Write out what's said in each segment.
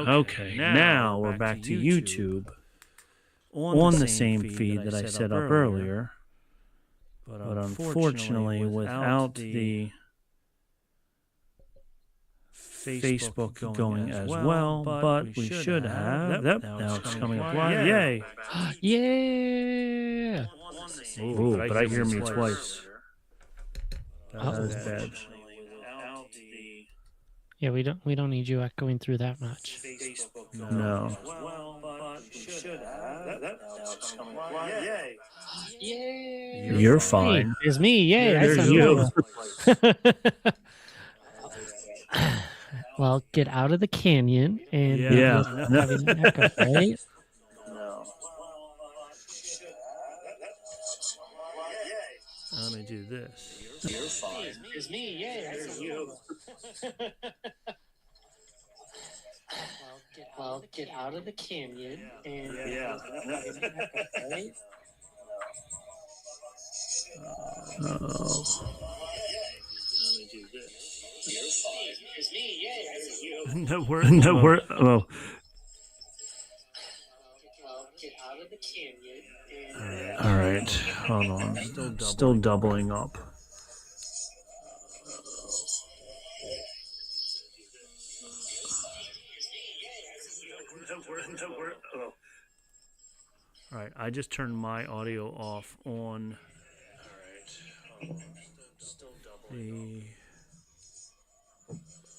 Okay, now we're back to YouTube on the same feed that I set up earlier. But unfortunately, without the Facebook going as well, but we should have. Yep, now it's coming up live. Yay! Yeah. Ooh, but I hear me twice. That is Uh-oh. bad. Yeah, we don't need you echoing through that much. No. You're fine. It's me. Yay. I There's sound you. normal. Well, get out of the canyon and Yeah. having an echo, right? Let me do this. You're fine. It's me. Yay. I sound normal. Well, get out of the canyon and having an echo, right? Oh. It's me. Yay. I sound normal. No, we're. Oh. Get out of the canyon. All right. Hold on. Still doubling up. All right. I just turned my audio off on the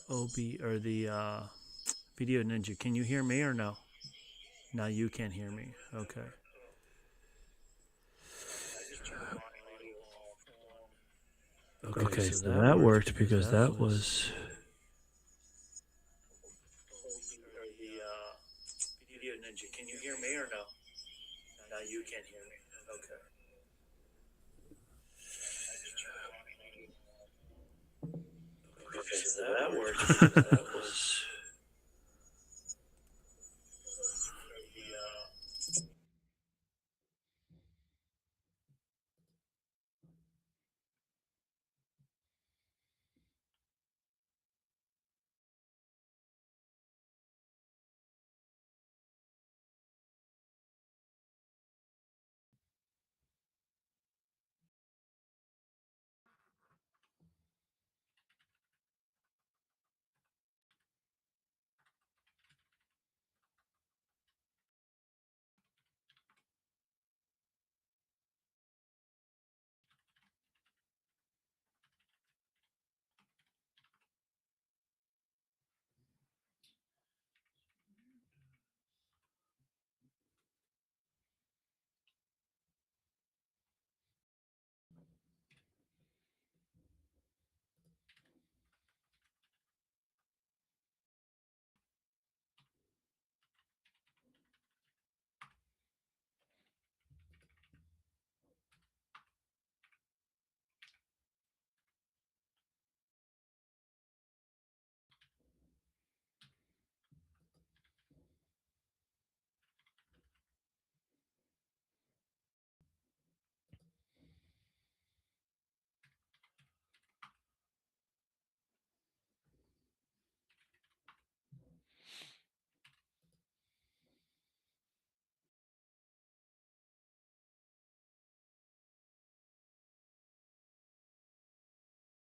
OB or the Video Ninja. Can you hear me or no? No, you can't hear me. Okay. Okay, so that worked because that was Video Ninja. Can you hear me or no? No, you can't hear me. Okay. Okay, so that worked because that was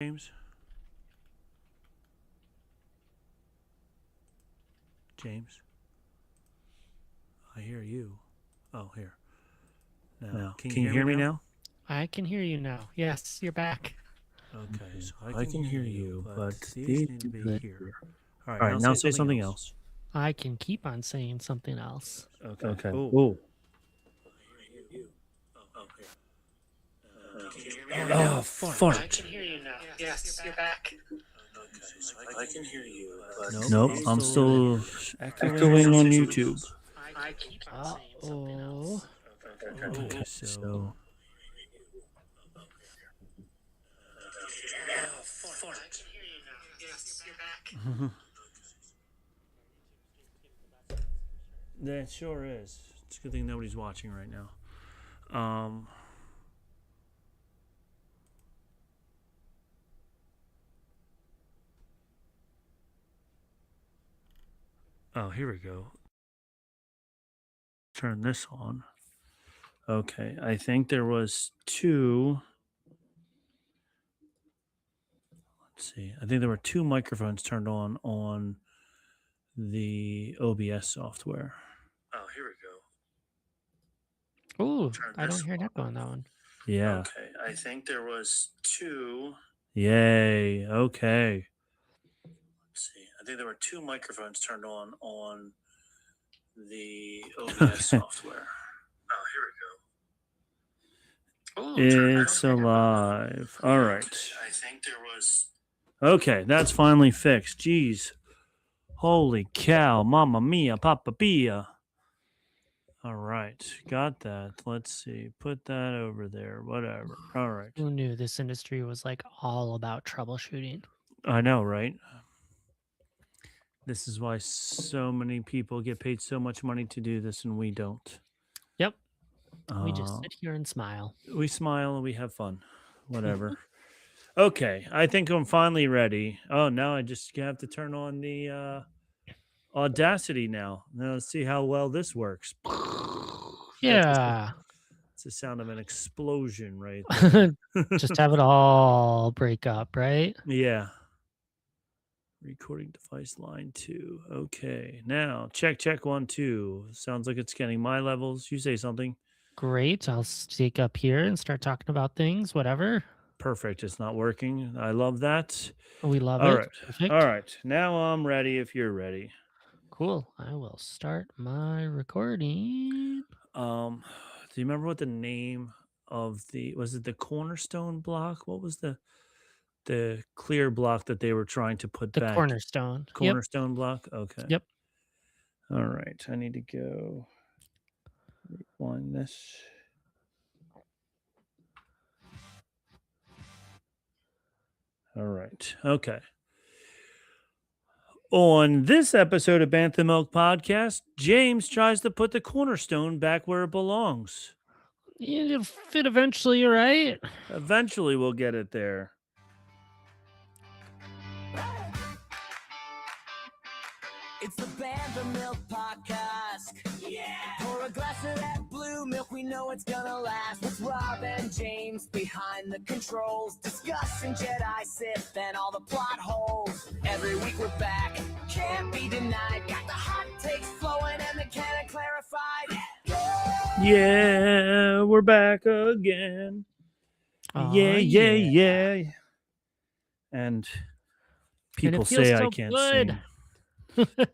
James. James. I hear you. Oh, here. Now, can you hear me now? I can hear you now. Yes, you're back. Okay, so I can hear you, but these need to be here. All right, now say something else. I can keep on saying something else. Okay. Ooh. Oh, fart. I can hear you now. Yes, you're back. I can hear you, but nope, I'm still echoing on YouTube. I keep on saying something else. Okay, so that sure is. It's a good thing nobody's watching right now. Oh, here we go. Turn this on. Okay, I think there was two. Let's see. I think there were two microphones turned on the OBS software. Oh, here we go. Ooh, Turn I don't this hear an on. echo on that one. Yeah. Okay, I think there was two. Yay. Okay. Let's see. I think there were two microphones turned on the OBS software. Oh, here we go. Ooh, it's alive. All right. I think there was. Okay, that's finally fixed. Jeez. Holy cow. Mamma mia, papa pia. All right. Got that. Let's see. Put that over there. Whatever. All right. Who knew this industry was like all about troubleshooting? I know, right? This is why so many people get paid so much money to do this and we don't. Yep. We just sit here and smile. We smile and we have fun. Whatever. Okay. I think I'm finally ready. Oh, now I just have to turn on the Audacity now. Now let's see how well this works. Yeah. It's the sound of an explosion right there. Just have it all break up, right? Yeah. Recording device line 2. Okay. Now, check 1 2. Sounds like it's getting my levels. You say something. Great. I'll stick up here and start talking about things, whatever. Perfect. It's not working. I love that. We love All it. right. Perfect. All right. Now I'm ready if you're ready. Cool. I will start my recording. Do you remember what the name of was it the cornerstone block? What was the clear block that they were trying to put The back? cornerstone. Cornerstone block? Okay. Yep. All right. I need to go rewind this. All right. Okay. On this episode of Bantha Milk Podcast, James tries to put the cornerstone back where it belongs. It'll fit eventually, right? Eventually, we'll get it there. It's the Bantha Milk Podcast. Yeah! Pour a glass of that blue milk, we know it's gonna last. With Rob and James behind the controls, discussing Jedi, Sith, and all the plot holes. Every week we're back, can't be denied. Got the hot takes flowing and the canon clarified. Yeah, we're back again. Yeah. And people say I can't sing.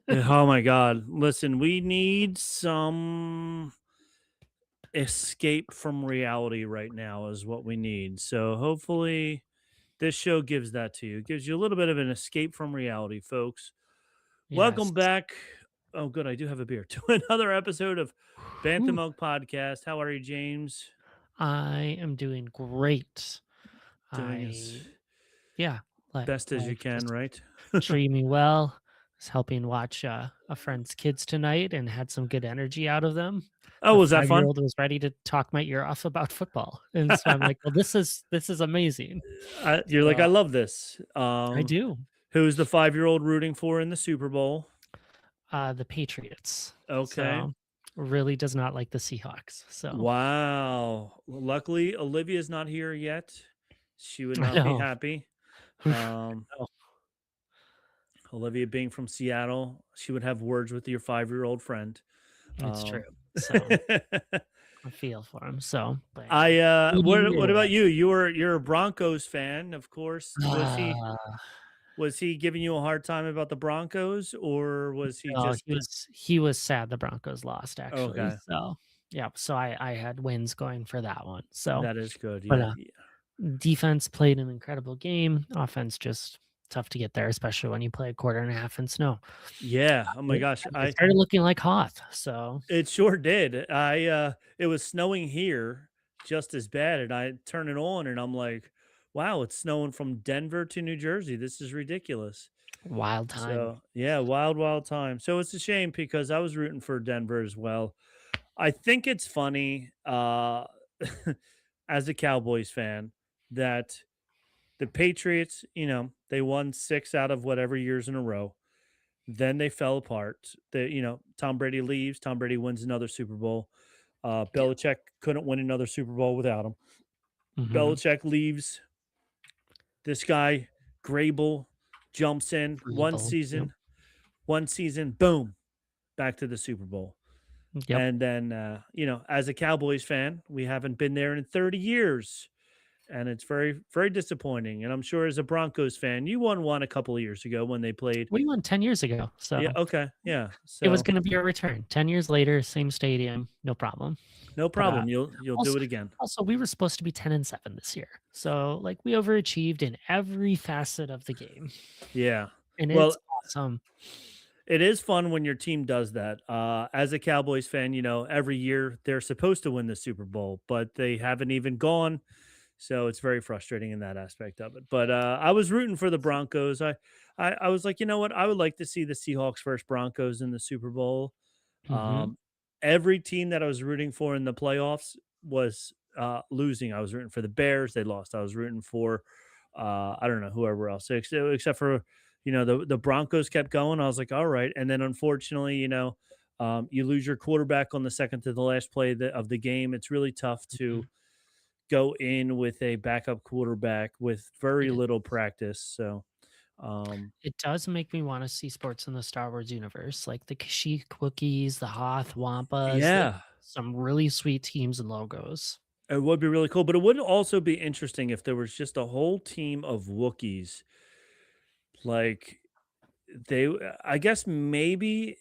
Oh my God. Listen, we need some escape from reality right now is what we need. So hopefully this show gives that to you. It gives you a little bit of an escape from reality, folks. Yes. Welcome back. Oh, good. I do have a beer to another episode of Bantha Milk Podcast. How are you, James? I am doing great. Best as you can, right? Treating me well. Was helping watch a friend's kids tonight and had some good energy out of them. Oh, was that fun? 5-year-old was ready to talk my ear off about football, and so I'm like, "Well, this is amazing." You're like, I love this. I do. Who's the 5-year-old rooting for in the Super Bowl? The Patriots. Okay. So, really does not like the Seahawks. So wow. Luckily, Olivia's not here yet. She would not be happy. Olivia being from Seattle, she would have words with your 5-year-old friend. It's true. So I feel for him. So what about you? You're a Broncos fan, of course. Was he giving you a hard time about the Broncos, or was he he was sad the Broncos lost, actually. Okay. So yeah, so I had wins going for that one. So that is good. But defense played an incredible game. Offense just tough to get there, especially when you play a quarter and a half in snow. Yeah. Oh my gosh. I started looking like Hoth. So it sure did. It was snowing here just as bad, and I turn it on and I'm like, wow, it's snowing from Denver to New Jersey. This is ridiculous. Wild time. So yeah, wild time. So it's a shame because I was rooting for Denver as well. I think it's funny as a Cowboys fan that the Patriots, they won 6 out of whatever years in a row. Then they fell apart. Tom Brady leaves. Tom Brady wins another Super Bowl. Belichick couldn't win another Super Bowl without him. Mhm. Belichick leaves. This guy, Grable, jumps in Vrabel, one season, boom, back to the Super Bowl. yep. And then, as a Cowboys fan, we haven't been there in 30 years. And it's very, very disappointing. And I'm sure as a Broncos fan, you won one a couple of years ago when they played. We won 10 years ago, Yeah. so Okay. Yeah. it was So gonna be a return. 10 years later, same stadium, no problem. no But, problem. You'll do also it again. also, we were supposed to be 10-7 this year. So, like, we overachieved in every facet of the game, Yeah. and Well, it's awesome. it is fun when your team does that. As a Cowboys fan, every year they're supposed to win the Super Bowl, but they haven't even gone. So it's very frustrating in that aspect of it. But I was rooting for the Broncos. I was like, you know what? I would like to see the Seahawks versus Broncos in the Super Bowl. Mhm. Um, every team that I was rooting for in the playoffs was losing. I was rooting for the Bears. They lost. I was rooting for I don't know, whoever else, except for the Broncos kept going. I was like, all right. And then unfortunately, you lose your quarterback on the second to the last play of the game. It's really tough to Mhm. go in with a backup quarterback with very It little is. practice. So, um, It does make me wanna see sports in the Star Wars universe, like the Kashyyyk Wookiees, the Hoth Wampas, like, yeah, some really sweet teams and logos. it would be really cool. But it would also be interesting if there was just a whole team of Wookiees. Like I guess maybe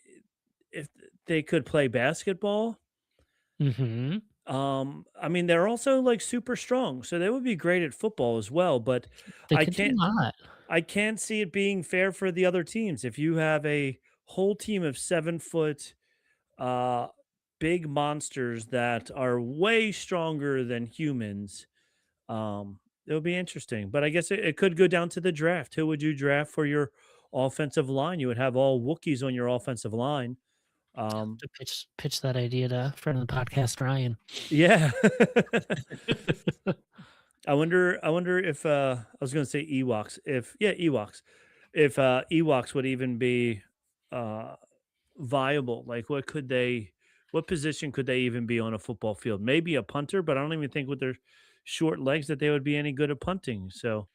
if they could play basketball. Mhm. I mean, they're also like super strong, so they would be great at football as well. But They I could do a can't lot. I can't see it being fair for the other teams. If you have a whole team of 7 foot uh big monsters that are way stronger than humans, it'll be interesting. But I guess it could go down to the draft. Who would you draft for your offensive line? You would have all Wookiees on your offensive line. Um, To pitch that idea to friend of the podcast, Ryan. yeah. I wonder if I was gonna say Ewoks. If yeah, Ewoks. If Ewoks would even be uh viable. Like what position could they even be on a football field? Maybe a punter, but I don't even think with their short legs that they would be any good at punting. So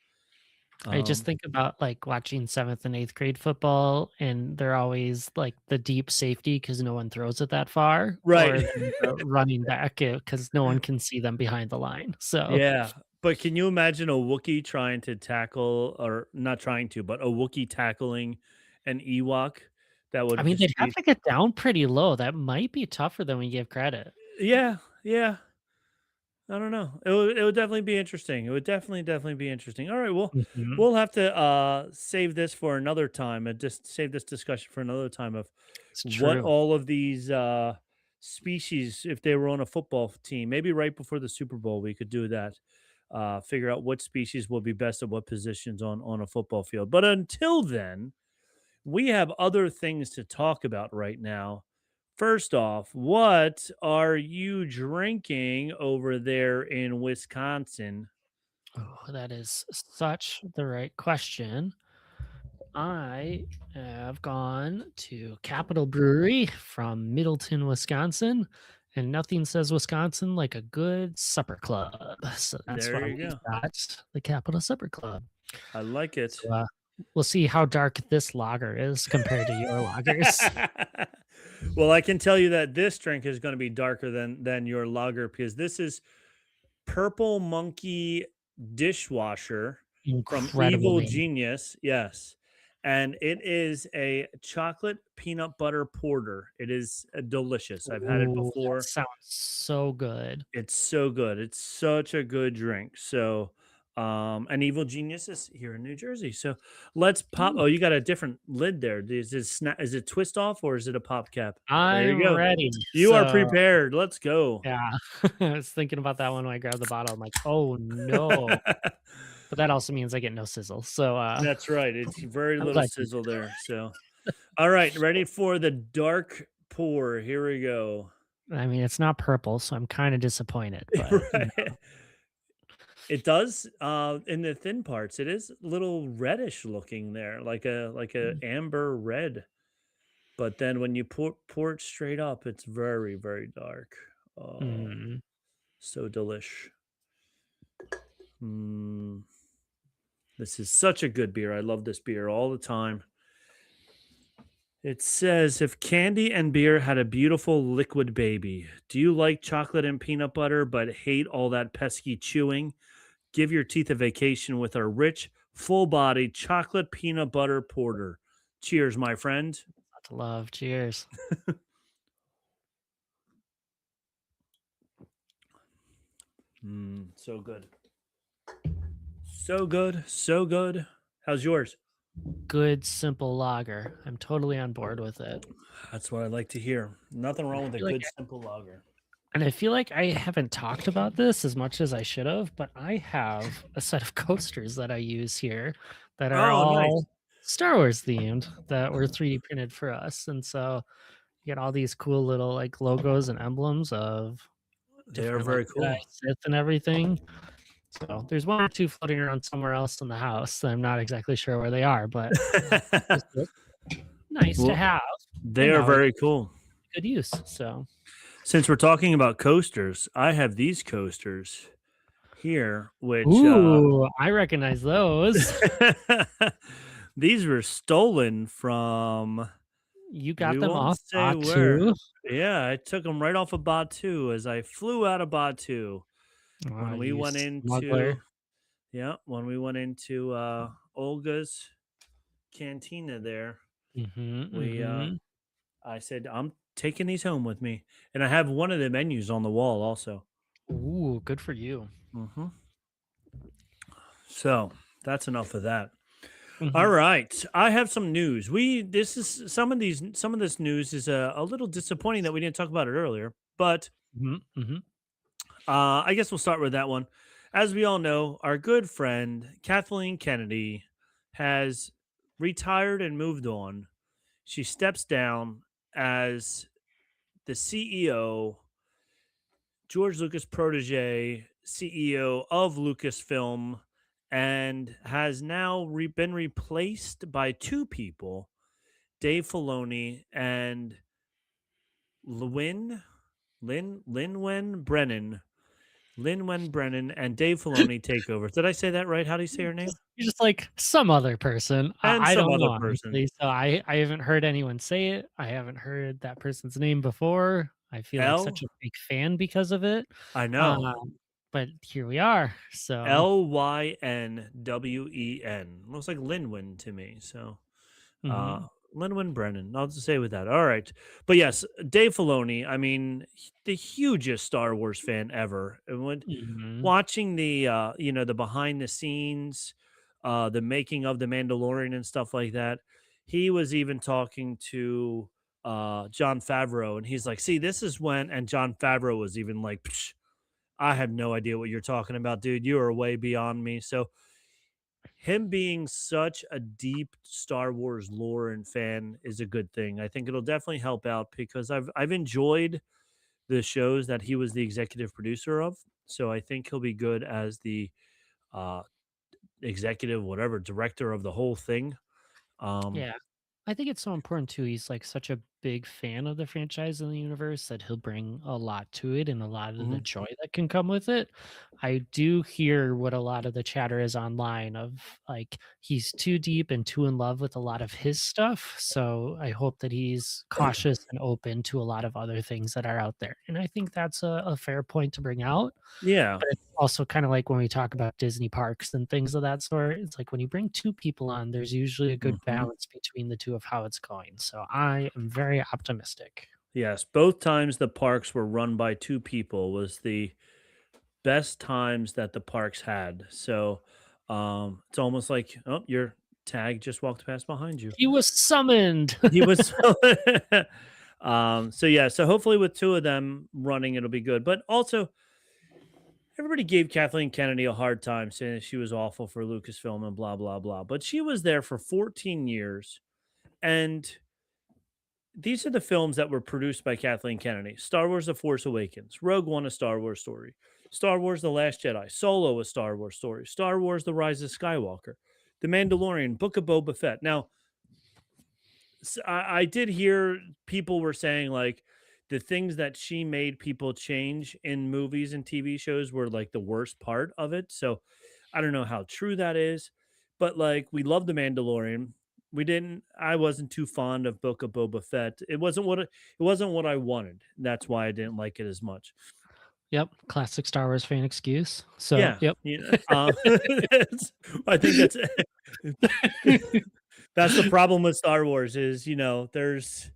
I just um think about, like, watching 7th and 8th grade football, and they're always, like, the deep safety because no one throws it that far, right. or the running back because no one can see them behind the line. So, Yeah. But can you imagine a Wookiee trying to tackle or not trying to, but a Wookiee tackling an Ewok? That I would mean, they'd just have be to get down pretty low. That might be tougher than we give credit. yeah, yeah. I don't know. It would definitely be interesting. It would definitely be interesting. All right, well, Mhm. we'll have to save this for another time and just save this discussion for another time of It's what true. all of these species, if they were on a football team, maybe right before the Super Bowl, we could do that. Figure out what species will be best at what positions on a football field. But until then, we have other things to talk about right now. First off, what are you drinking over there in Wisconsin? Oh, that is such the right question. I have gone to Capital Brewery from Middleton, Wisconsin, and nothing says Wisconsin like a good supper club. So that's why There you we've go. got the Capital Supper Club. I like it. So we'll see how dark this lager is compared to your lagers. Well, I can tell you that this drink is going to be darker than your lager because this is Purple Monkey Dishwasher from Incredible Evil name. Genius. Yes. And it is a chocolate peanut butter porter. It is delicious. I've had it Ooh, that before. sounds so good. It's so good. It's such a good drink. So, an Evil Genius is here in New Jersey. So let's pop. Ooh, Oh, you got a different lid there. Is it twist off or is it a pop cap? There I'm you go. ready. You are So prepared. Let's go. yeah, I was thinking about that one when I grabbed the bottle. I'm like, oh no. But that also means I get no sizzle. So That's right. It's very I'm little glad you sizzle there. So, all right, ready for the dark pour. Here we go. I mean, it's not purple, so I'm kind of disappointed, but Right. It does in the thin parts. It is a little reddish looking there, like a mm, amber red. But then when you pour it straight up, it's very, very dark. Oh, Mm. so delish. This is such a good beer. I love this beer all the time. It says, if candy and beer had a beautiful liquid baby, do you like chocolate and peanut butter but hate all that pesky chewing? Give your teeth a vacation with our rich, full-bodied chocolate peanut butter porter. Cheers, my friend. Lots of love. Cheers. So good. So good. So good. How's yours? Good, simple lager. I'm totally on board with it. That's what I like to hear. Nothing wrong with a feel like good, simple lager. And I feel like I haven't talked about this as much as I should have, but I have a set of coasters that I use here that are Oh, nice. all Star Wars themed that were 3D printed for us. And so you get all these cool little like logos and emblems of They are different very like cool. Jedi, Sith and everything. So there's one or two floating around somewhere else in the house. I'm not exactly sure where they are, but nice to Well, have. They And are now very cool. good use. So Since we're talking about coasters, I have these coasters here, which ooh, I recognize those. these were stolen from. You got We them won't off say where. Batu. Yeah, I took them right off of Batu as I flew out of Batu when we You went into. smuggler. Yeah, when we went into Olga's cantina there, we I said I'm taking these home with me, and I have one of the menus on the wall also. Ooh, good for you. So that's enough of that. Mhm. All right, I have some news. Some of this news is a little disappointing that we didn't talk about it earlier, but I guess we'll start with that one. As we all know, our good friend Kathleen Kennedy has retired and moved on. She steps down as the CEO, George Lucas protege, CEO of Lucasfilm, and has now been replaced by two people, Dave Filoni and Lin-Wen Brennan. Lin-Wen Brennan and Dave Filoni take over. Did I say that right? How do you say her name? You're just like some other person. And I some don't other know, person. honestly. So I haven't heard anyone say it. I haven't heard that person's name before. I feel like such a big fan because of it. I know. But here we are. So Lynwen. Looks like Linwin to me. So Linwin Brennan. I'll just say with that. All right. But yes, Dave Filoni, I mean, the hugest Star Wars fan ever. And when watching the the behind the scenes, the making of the Mandalorian and stuff like that, he was even talking to Jon Favreau, and he's like, see, this is when, and Jon Favreau was even like, psh, I have no idea what you're talking about, dude. You are way beyond me. So him being such a deep Star Wars lore and fan is a good thing. I think it'll definitely help out because I've enjoyed the shows that he was the executive producer of. So I think he'll be good as the executive, whatever, director of the whole thing. yeah. I think it's so important too. He's like such a big fan of the franchise and the universe that he'll bring a lot to it and a lot of the joy that can come with it. I do hear what a lot of the chatter is online of like he's too deep and too in love with a lot of his stuff. So I hope that he's cautious and open to a lot of other things that are out there. And I think that's a fair point to bring out. Yeah. But it's also kind of like when we talk about Disney parks and things of that sort, it's like when you bring two people on, there's usually a good balance between the two of how it's going. So I am very optimistic. Yes, both times the parks were run by two people was the best times that the parks had. So it's almost like, oh, your tag just walked past behind you. He was summoned. He was so yeah, so hopefully with two of them running it'll be good. But also everybody gave Kathleen Kennedy a hard time saying that she was awful for Lucasfilm and blah blah blah. But she was there for 14 years, and these are the films that were produced by Kathleen Kennedy: Star Wars The Force Awakens, Rogue One, a Star Wars story, Star Wars The Last Jedi, Solo, a Star Wars story, Star Wars The Rise of Skywalker, The Mandalorian, Book of Boba Fett. Now, I did hear people were saying like the things that she made people change in movies and TV shows were like the worst part of it. So I don't know how true that is, but like we love the Mandalorian. We didn't. I wasn't too fond of Book of Boba Fett. It wasn't what I wanted. That's why I didn't like it as much. Yep, classic Star Wars fan excuse. So, Yeah, yep. I think that's that's the problem with Star Wars is, there's,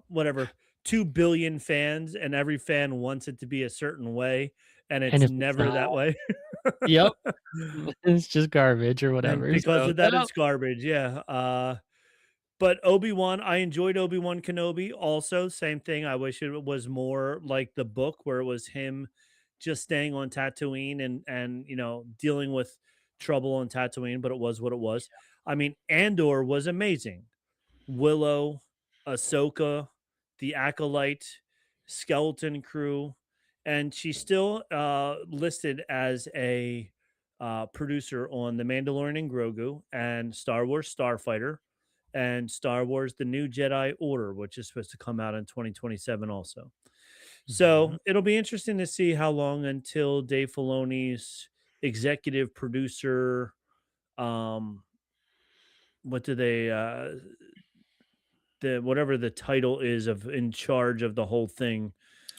whatever, 2 billion fans and every fan wants it to be a certain way and And it's if it's never not, that way. yep, it's just garbage or And whatever. because So, of that, yep. it's garbage. Yeah. But Obi-Wan, I enjoyed Obi-Wan Kenobi also. Same thing. I wish it was more like the book where it was him just staying on Tatooine and dealing with trouble on Tatooine, but it was what it was. I mean, Andor was amazing. Willow, Ahsoka, the Acolyte, Skeleton Crew, and she's still listed as a producer on The Mandalorian and Grogu and Star Wars Starfighter and Star Wars The New Jedi Order, which is supposed to come out in 2027 also. Mhm. So it'll be interesting to see how long until Dave Filoni's executive producer, um, what do they the whatever the title is of in charge of the whole thing.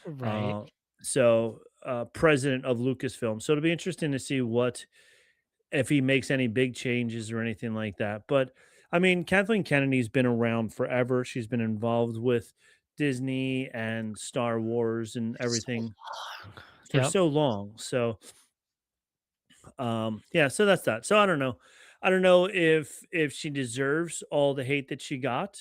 Right. Uh, president of Lucasfilm. So it'll be interesting to see what if he makes any big changes or anything like that. But I mean, Kathleen Kennedy's been around forever. She's been involved with Disney and Star Wars and So everything long. for Yep. so long. So yeah, so that's that. So I don't know. I don't know if she deserves all the hate that she got.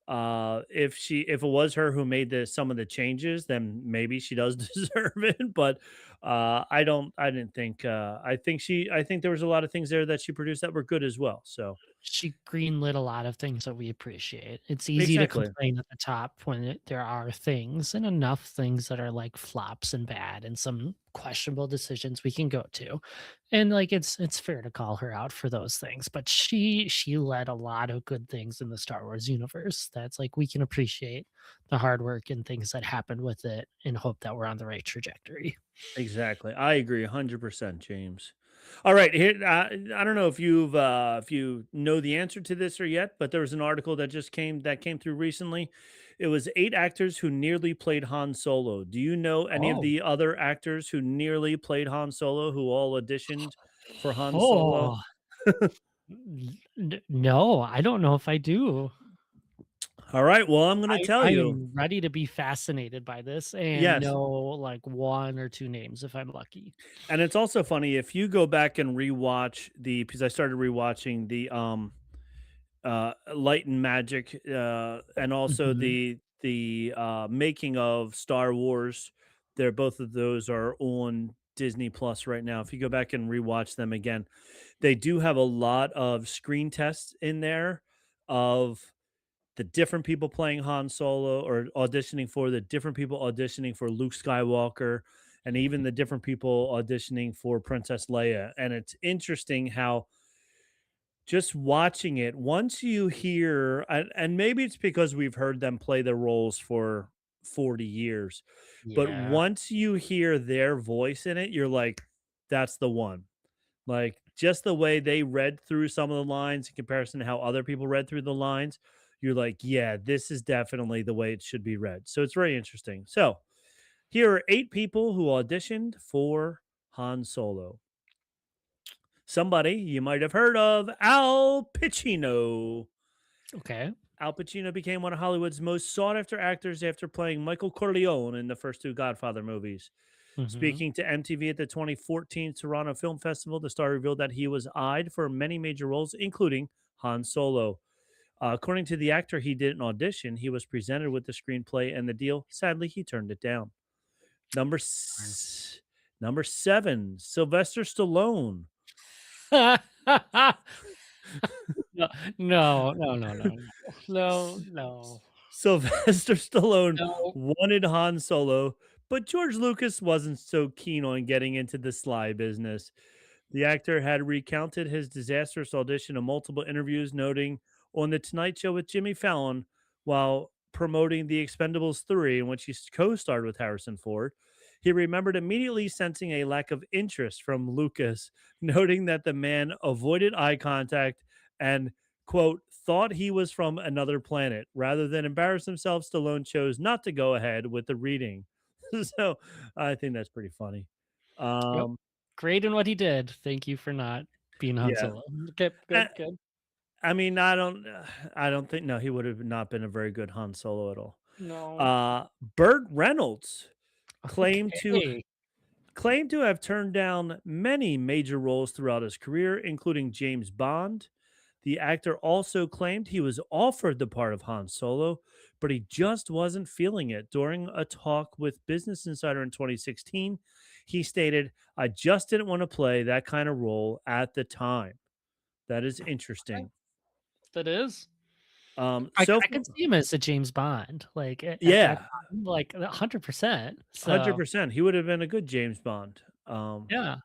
If it was her who made the some of the changes, then maybe she does deserve it. But I didn't think I think there was a lot of things there that she produced that were good as well. So She greenlit a lot of things that we appreciate. It's easy to exactly. complain at the top when there are things and enough things that are like flops and bad and some questionable decisions we can go to. And like it's fair to call her out for those things, but she led a lot of good things in the Star Wars universe. That's like we can appreciate the hard work and things that happened with it and hope that we're on the right trajectory. Exactly. I agree 100%, James. All right, here I don't know if you know the answer to this or yet, but there was an article that came through recently. It was 8 actors who nearly played Han Solo. Do you know any of Oh. the other actors who nearly played Han Solo who all auditioned for Han Solo? Oh, no, I don't know if I do. All right, well, I'm going to tell I you. am ready to be fascinated by this and Yes. know like 1 or 2 names if I'm lucky. And it's also funny if you go back and rewatch because I started rewatching the Light and Magic, and also Mhm. the making of Star Wars. They're both of those are on Disney Plus right now. If you go back and rewatch them again, they do have a lot of screen tests in there of the different people playing Han Solo or auditioning for the different people auditioning for Luke Skywalker and even the different people auditioning for Princess Leia. And it's interesting how just watching it, once you hear, and maybe it's because we've heard them play the roles for 40 years, but Yeah. once you hear their voice in it, you're like, that's the one. Like just the way they read through some of the lines in comparison to how other people read through the lines, you're like, yeah, this is definitely the way it should be read. So it's very interesting. So here are 8 people who auditioned for Han Solo. Somebody you might have heard of, Al Pacino. Okay. Al Pacino became one of Hollywood's most sought after actors after playing Michael Corleone in the first 2 Godfather movies. Mhm. Speaking to MTV at the 2014 Toronto Film Festival, the star revealed that he was eyed for many major roles, including Han Solo. According to the actor, he did an audition. He was presented with the screenplay and the deal. Sadly, he turned it down. Number Darn. s- Number 7, Sylvester Stallone. No, no, no, no, no, no, no, Sylvester Stallone no. wanted Han Solo, but George Lucas wasn't so keen on getting into the sly business. The actor had recounted his disastrous audition in multiple interviews, noting, on The Tonight Show with Jimmy Fallon while promoting The Expendables 3, in which he co-starred with Harrison Ford. He remembered immediately sensing a lack of interest from Lucas, noting that the man avoided eye contact and, quote, thought he was from another planet. Rather than embarrass himself, Stallone chose not to go ahead with the reading. So I think that's pretty funny. Yep. Great in what he did. Thank you for not being Han Yeah. Solo. Okay, good, good. I mean, I don't think, no, he would have not been a very good Han Solo at all. No. Burt Reynolds claimed Okay. to have turned down many major roles throughout his career, including James Bond. The actor also claimed he was offered the part of Han Solo, but he just wasn't feeling it. During a talk with Business Insider in 2016, he stated, "I just didn't want to play that kind of role at the time." That is interesting. That is. So I can see him as a James Bond, like at that yeah, time, like 100%. So 100%. He would have been a good James Bond. yeah,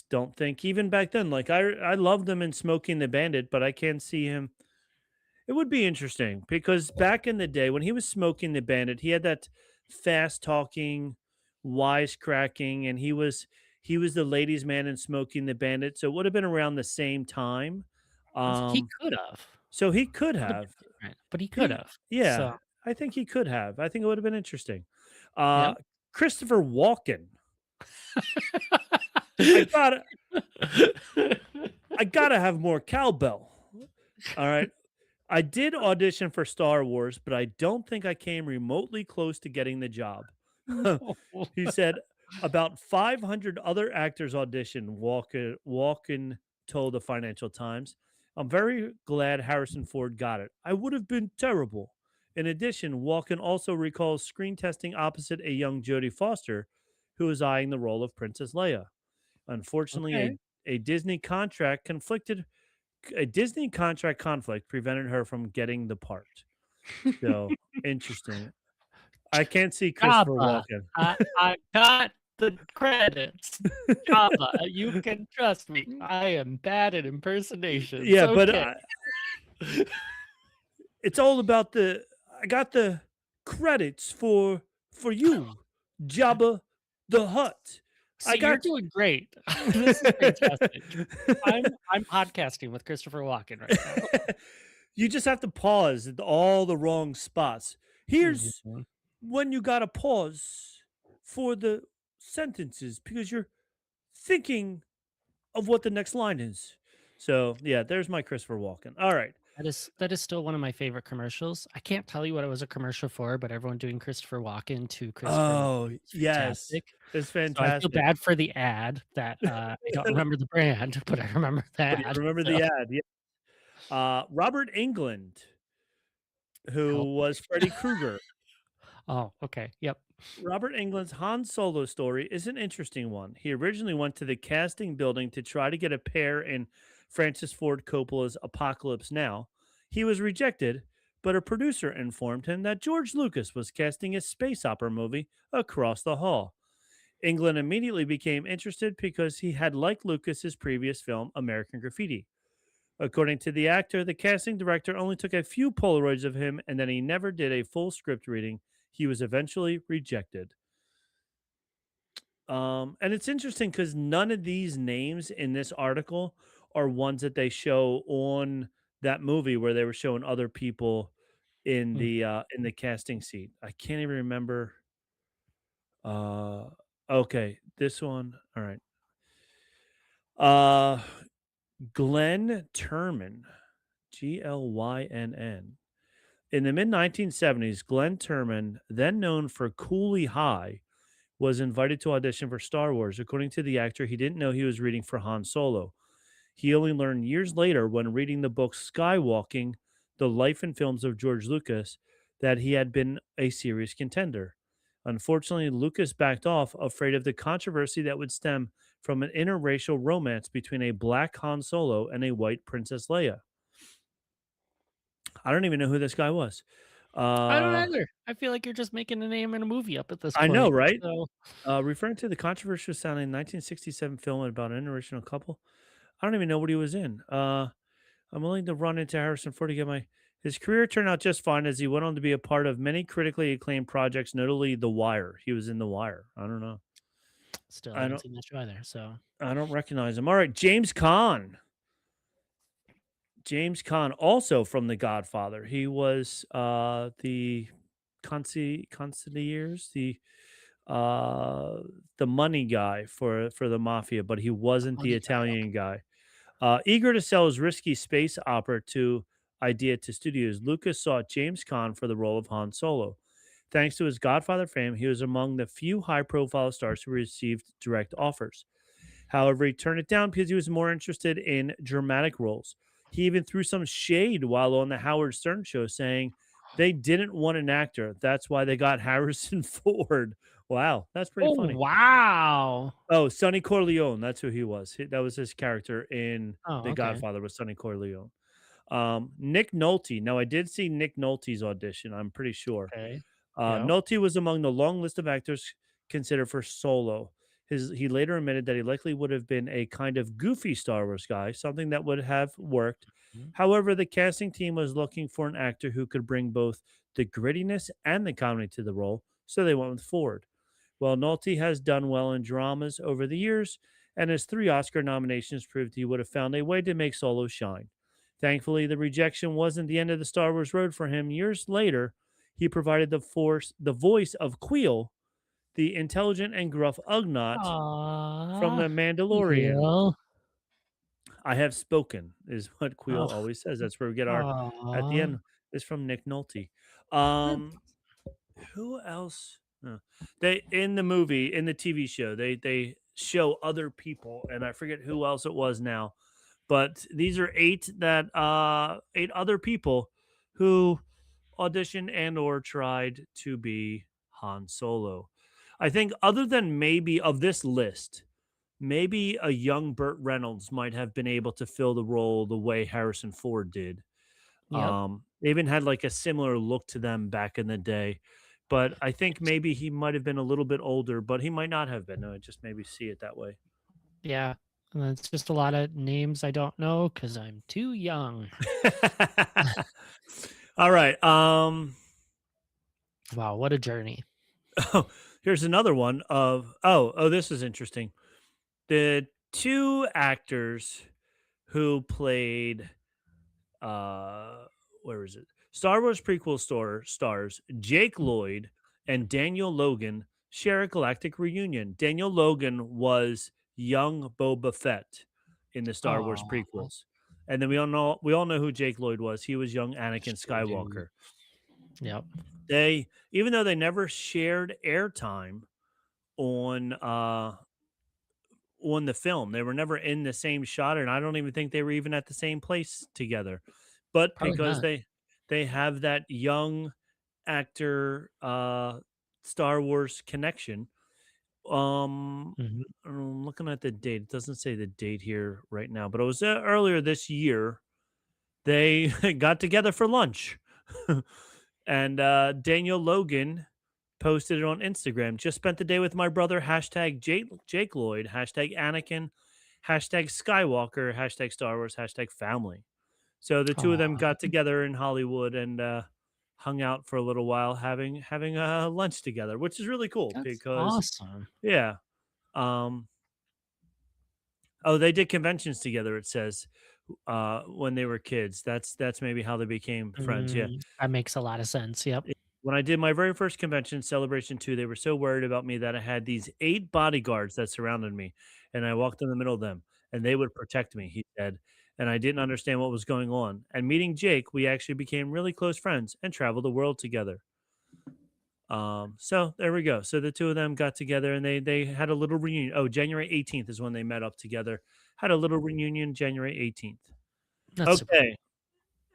Don't think even back then, like I loved him in Smoking the Bandit, but I can't see him. It would be interesting because back in the day when he was Smoking the Bandit, he had that fast talking, wisecracking, and he was the ladies' man in Smoking the Bandit. So it would have been around the same time. he could have, So he could have. but he could have. Yeah, So I think he could have. I think it would have been interesting. yeah. Christopher Walken. I gotta have more cowbell. All right. I did audition for Star Wars, but I don't think I came remotely close to getting the job. He said about 500 other actors auditioned, Walken told the Financial Times. I'm very glad Harrison Ford got it. I would have been terrible. In addition, Walken also recalls screen testing opposite a young Jodie Foster, who was eyeing the role of Princess Leia. Unfortunately, Okay. a Disney contract conflict prevented her from getting the part. So interesting. I can't see Christopher Jabba, Walken. I got the credits. Jabba, you can trust me. I am bad at impersonations. Yeah, okay. but it's all about I got the credits for you, Jabba the Hutt. See, you're doing great. This is fantastic. I'm podcasting with Christopher Walken right now. You just have to pause at all the wrong spots. Here's when you got to pause for the sentences because you're thinking of what the next line is. So, yeah, there's my Christopher Walken. All right. That is still one of my favorite commercials. I can't tell you what it was a commercial for, but everyone doing Christopher Walken to Christopher Oh, Walken is yes. fantastic. It's So I fantastic. feel bad for the ad that I don't remember the brand, but I remember the But you ad. remember the ad, yeah. Robert Englund, who Help. was Freddy Krueger. Oh, okay. Yep. Robert Englund's Han Solo story is an interesting one. He originally went to the casting building to try to get a pair in Francis Ford Coppola's Apocalypse Now. He was rejected, but a producer informed him that George Lucas was casting a space opera movie across the hall. Englund immediately became interested because he had liked Lucas's previous film, American Graffiti. According to the actor, the casting director only took a few Polaroids of him and then he never did a full script reading. He was eventually rejected. And it's interesting because none of these names in this article are ones that they show on that movie where they were showing other people in the casting seat. I can't even remember. Okay, this one. All right. Glenn Turman, Glynn. In the mid 1970s, Glenn Turman, then known for Cooley High, was invited to audition for Star Wars. According to the actor, he didn't know he was reading for Han Solo. He only learned years later when reading the book Skywalking, The Life and Films of George Lucas, that he had been a serious contender. Unfortunately, Lucas backed off, afraid of the controversy that would stem from an interracial romance between a black Han Solo and a white Princess Leia. I don't even know who this guy was. I don't either. I feel like you're just making a name in a movie up at this point. I know, right? So, Referring to the controversial sounding 1967 film about an interracial couple, I don't even know what he was in. I'm willing to run into Harrison Ford to get my. His career turned out just fine as he went on to be a part of many critically acclaimed projects, notably The Wire. He was in The Wire. I don't know. Still I haven't don't. seen that show either. So I don't recognize him. All right, James Caan. James Caan, also from The Godfather. He was the conciliers, the money guy for the mafia, but he wasn't the Money guy, Italian guy. Eager to sell his risky space opera idea to studios, Lucas sought James Caan for the role of Han Solo. Thanks to his Godfather fame, he was among the few high-profile stars who received direct offers. However, he turned it down because he was more interested in dramatic roles. He even threw some shade while on the Howard Stern show, saying they didn't want an actor. That's why they got Harrison Ford. Wow, that's pretty Oh funny. wow! Oh, Sonny Corleone. That's who he was. That was his character in Oh, The okay. Godfather, was Sonny Corleone. Nick Nolte. Now, I did see Nick Nolte's audition, I'm pretty sure. Okay. Yep. Nolte was among the long list of actors considered for Solo. He later admitted that he likely would have been a kind of goofy Star Wars guy, something that would have worked. Mhm. However, the casting team was looking for an actor who could bring both the grittiness and the comedy to the role, so they went with Ford. Well, Nolte has done well in dramas over the years, and his 3 Oscar nominations proved he would have found a way to make Solo shine. Thankfully, the rejection wasn't the end of the Star Wars road for him. Years later, he provided the voice of Queel, the intelligent and gruff Ugnaught from The Mandalorian. Queel. I have spoken, is what Queel Oh. always says. That's where we get our at the Aw. end. Is from Nick Nolte. Who else? They in the movie, in the TV show, they show other people, and I forget who else it was now. But these are 8 other people who auditioned and or tried to be Han Solo. I think other than maybe of this list, maybe a young Burt Reynolds might have been able to fill the role the way Harrison Ford did. Yep. They even had like a similar look to them back in the day. But I think maybe he might have been a little bit older, but he might not have been. No, I just maybe see it that way. Yeah. And it's just a lot of names I don't know because I'm too young. All right. Wow, what a journey. Oh, here's another one of this is interesting. The 2 actors who played where is it? Star Wars prequel stars Jake Lloyd and Daniel Logan share a galactic reunion. Daniel Logan was young Boba Fett in the Star Wars Aw. prequels. And then we all know who Jake Lloyd was. He was young Anakin Sure do. Skywalker. Yep. They, even though they never shared airtime on the film, they were never in the same shot, and I don't even think they were even at the same place together. But Probably because not. they have that young actor Star Wars connection. Mhm. I'm looking at the date. It doesn't say the date here right now, but it was earlier this year. They got together for lunch. And Daniel Logan posted it on Instagram. Just spent the day with my brother. Hashtag Jake Lloyd. Hashtag Anakin. Hashtag Skywalker. Hashtag Star Wars. Hashtag family. So the 2 of them Aw. got together in Hollywood and hung out for a little while, having lunch together, which is really cool That's because awesome. yeah. They did conventions together. It says when they were kids. That's maybe how they became friends. Yeah. That makes a lot of sense. Yep. When I did my very first convention, Celebration 2, they were so worried about me that I had these 8 bodyguards that surrounded me, and I walked in the middle of them, and they would protect me, he said, and I didn't understand what was going on. And meeting Jake, we actually became really close friends and traveled the world together. So there we go. So the 2 of them got together, and they had a little reunion. Oh, January 18th is when they met up together. Had a little reunion January 18th. That's super. Okay.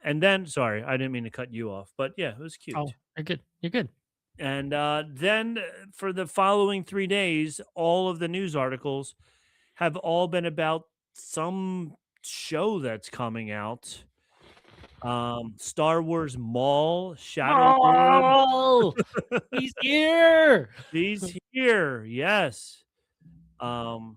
And then, sorry, I didn't mean to cut you off, but yeah, it was cute. Oh, you're good. You're good. And then for the following 3 days, all of the news articles have all been about some show that's coming out. Star Wars Maul, Shadow Oh, he's here. He's here, yes. So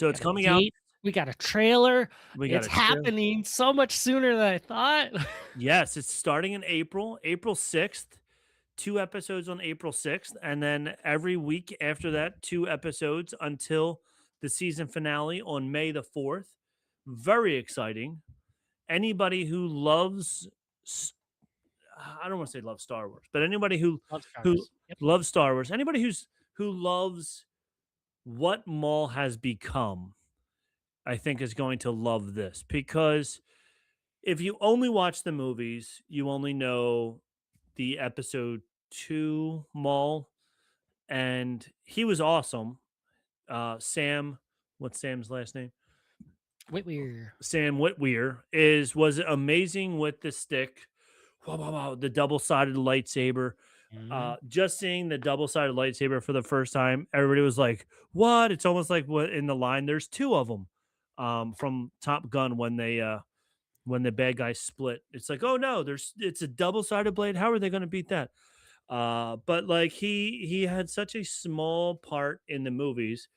it's coming out. We got a trailer. We got It's a trailer. happening so much sooner than I thought. Yes, it's starting in April 6th. 2 episodes on April 6th, and then every week after that, 2 episodes until the season finale on May the 4th. Very exciting. Anybody who loves I don't want to say love Star Wars, but anybody who Love Star who Wars. Yep. loves Star Wars, anybody who loves what Maul has become, I think is going to love this, because if you only watch the movies, you only know the episode 2 Maul, and he was awesome. Sam, what's Sam's last name? Whitweir. Sam Witwer was amazing with the stick. Wow, the double-sided lightsaber. Just seeing the double-sided lightsaber for the first time, everybody was like, "What?" It's almost like what in the line. There's 2 of them from Top Gun when the bad guys split. It's like, oh no, it's a double-sided blade. How are they going to beat that? But like he had such a small part in the movies,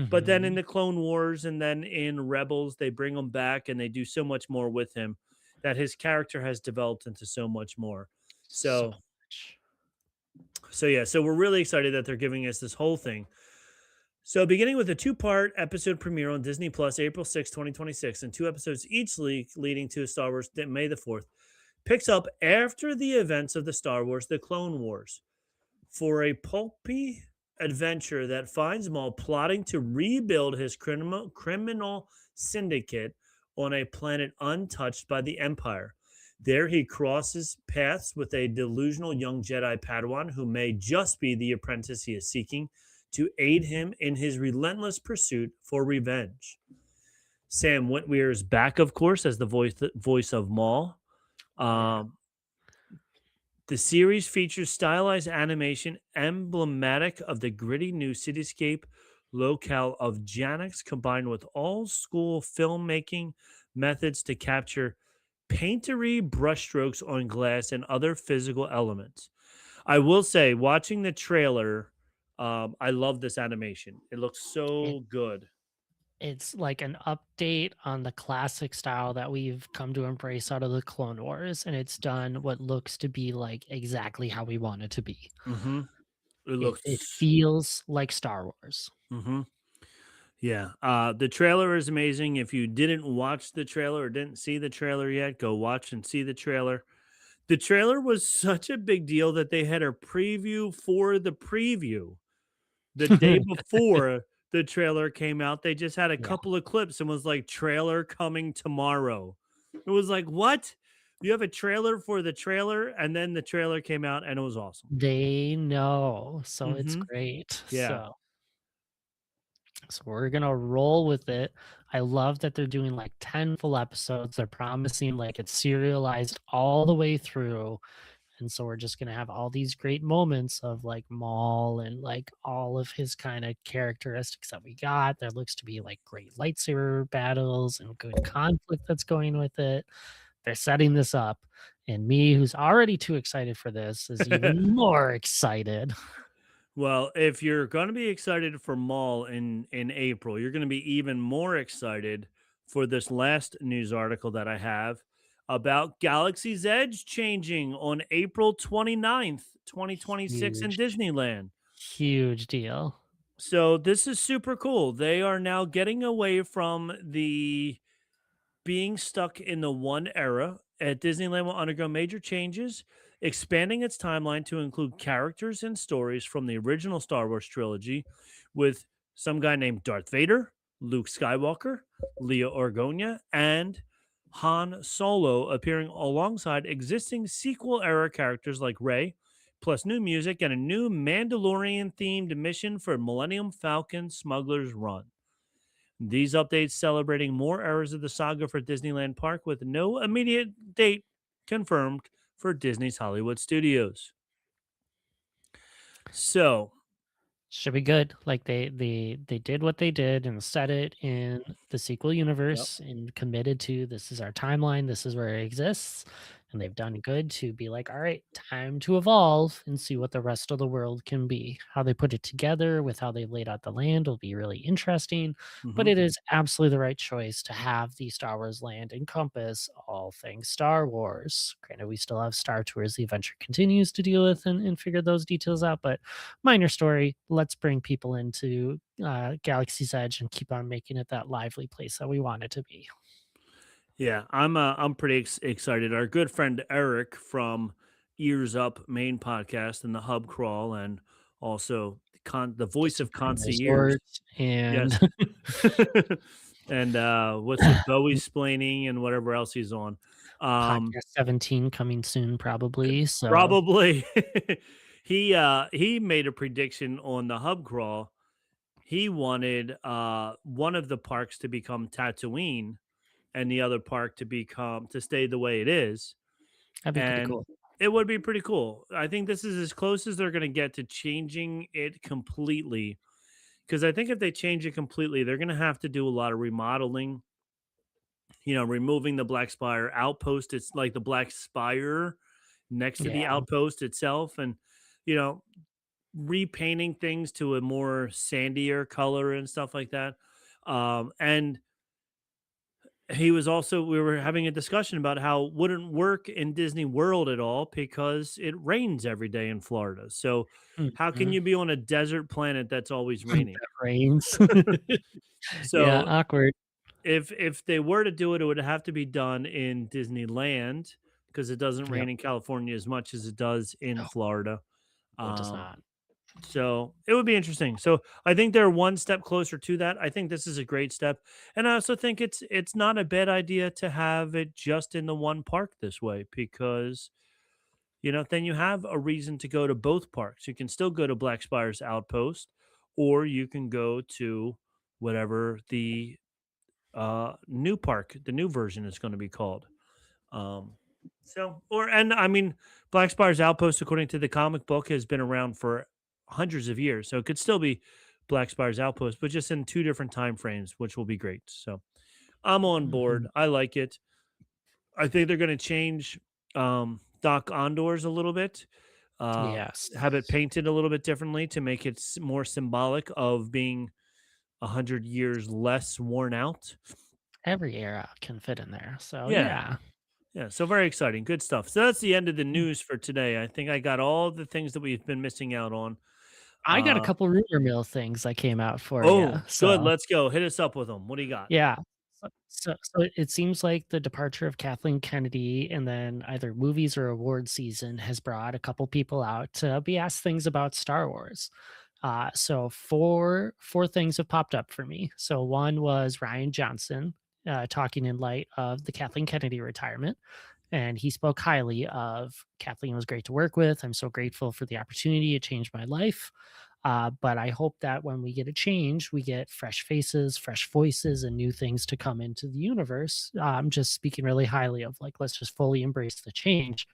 but then in Mhm. the Clone Wars and then in Rebels, they bring him back and they do so much more with him that his character has developed into so much more. So So much. so we're really excited that they're giving us this whole thing. So beginning with a 2-part episode premiere on Disney Plus, April 6, 2026, and 2 episodes each leading to Star Wars May the 4th, picks up after the events of the Star Wars The Clone Wars for a pulpy adventure that finds Maul plotting to rebuild his criminal syndicate on a planet untouched by the Empire. There he crosses paths with a delusional young Jedi Padawan who may just be the apprentice he is seeking to aid him in his relentless pursuit for revenge. Sam Witwer is back, of course, as the voice of Maul. The series features stylized animation emblematic of the gritty new cityscape locale of Janix, combined with old school filmmaking methods to capture painterly brushstrokes on glass and other physical elements. I will say, watching the trailer, I love this animation. It looks so good. It's like an update on the classic style that we've come to embrace out of the Clone Wars, and it's done what looks to be like exactly how we want it to be. Mm-hmm. It feels like Star Wars. Mm-hmm. Yeah. The trailer is amazing. If you didn't watch the trailer or didn't see the trailer yet, go watch and see the trailer. The trailer was such a big deal that they had a preview for the preview the day before the trailer came out. They just had a couple of clips and was like, trailer coming tomorrow. It was like, what? You have a trailer for the trailer, and then the trailer came out and it was awesome. They know, so it's Mhm. great. Yeah. So we're gonna roll with it. I love that they're doing like 10 full episodes. They're promising like it's serialized all the way through. And so we're just gonna have all these great moments of like Maul and like all of his kind of characteristics that we got. There looks to be like great lightsaber battles and good conflict that's going with it. They're setting this up, and me, who's already too excited for this, is even more excited. Well, if you're going to be excited for Maul in April, you're going to be even more excited for this last news article that I have about Galaxy's Edge changing on April 29th, 2026 in Huge, Disneyland. huge deal. So this is super cool. They are now getting away from the being stuck in the one era. At Disneyland will undergo major changes, expanding its timeline to include characters and stories from the original Star Wars trilogy, with some guy named Darth Vader, Luke Skywalker, Leia Organa, and Han Solo appearing alongside existing sequel era characters like Rey, plus new music and a new Mandalorian themed mission for Millennium Falcon Smuggler's Run. These updates celebrating more eras of the saga for Disneyland Park with no immediate date confirmed for Disney's Hollywood Studios. So, Should be good. Like they did what they did and set it in the sequel universe and committed to this is our timeline, this is where it exists. and they've done good to be like, all right, time to evolve and see what the rest of the world can be. How they put it together with how they laid out the land will be really interesting, but Mhm. it is absolutely the right choice to have the Star Wars land encompass all things Star Wars. Granted, we still have Star Tours the Adventure continues to deal with and figure those details out, but minor story. Let's bring people into Galaxy's Edge and keep on making it that lively place that we want it to be. Yeah, I'm pretty excited. Our good friend Eric from Ears Up Main podcast and the Hub Crawl, and also the voice of Supreme concierge. Resort and Yes. And what's it, Bowie splaining and whatever else he's on. Podcast 17 coming soon, probably. So Probably. He made a prediction on the Hub Crawl. He wanted one of the parks to become Tatooine and the other park to stay the way it is. that'd be pretty And cool. it would be pretty cool. I think this is as close as they're going to get to changing it completely. Because I think if they change it completely, they're going to have to do a lot of remodeling. Removing the Black Spire outpost. It's like the Black Spire next to the Yeah. outpost itself, and you know, repainting things to a more sandier color and stuff like that. And we were having a discussion about how it wouldn't work in Disney World at all because it rains every day in Florida. So how can Mhm. you be on a desert planet that's always raining? That rains. So Yeah, awkward. if they were to do it, it would have to be done in Disneyland because it doesn't Yep. rain in California as much as it does in No, Florida. it does Um, not. so it would be interesting. So I think they're one step closer to that. I think this is a great step, and I also think it's not a bad idea to have it just in the one park this way because then you have a reason to go to both parks. You can still go to Black Spire's Outpost, or you can go to whatever the new park, the new version is going to be called. Um, and I mean, Black Spire's Outpost, according to the comic book, has been around for hundreds of years, so it could still be Black Spire's Outpost, but just in two different time frames, which will be great. So I'm on board. Mhm. I like it. I think they're going to change Doc Ondor's a little bit, Yes. have it painted a little bit differently to make it more symbolic of being 100 years less worn out. Every era can fit in there. So Yeah. yeah. Yeah, so very exciting. Good stuff. So that's the end of the Mm. news for today. I think I got all the things that we've been missing out on. I got a Uh, couple rumor mill things I came out for you. oh, good. So Let's go. Hit us up with them. What do you got? yeah. So it seems like the departure of Kathleen Kennedy and then either movies or award season has brought a couple people out to be asked things about Star Wars. So four things have popped up for me. So one was Ryan Johnson talking in light of the Kathleen Kennedy retirement. And he spoke highly of Kathleen was great to work with. I'm so grateful for the opportunity. It changed my life. But I hope that when we get a change, we get fresh faces, fresh voices, and new things to come into the universe. I'm just speaking really highly of like, let's just fully embrace the change.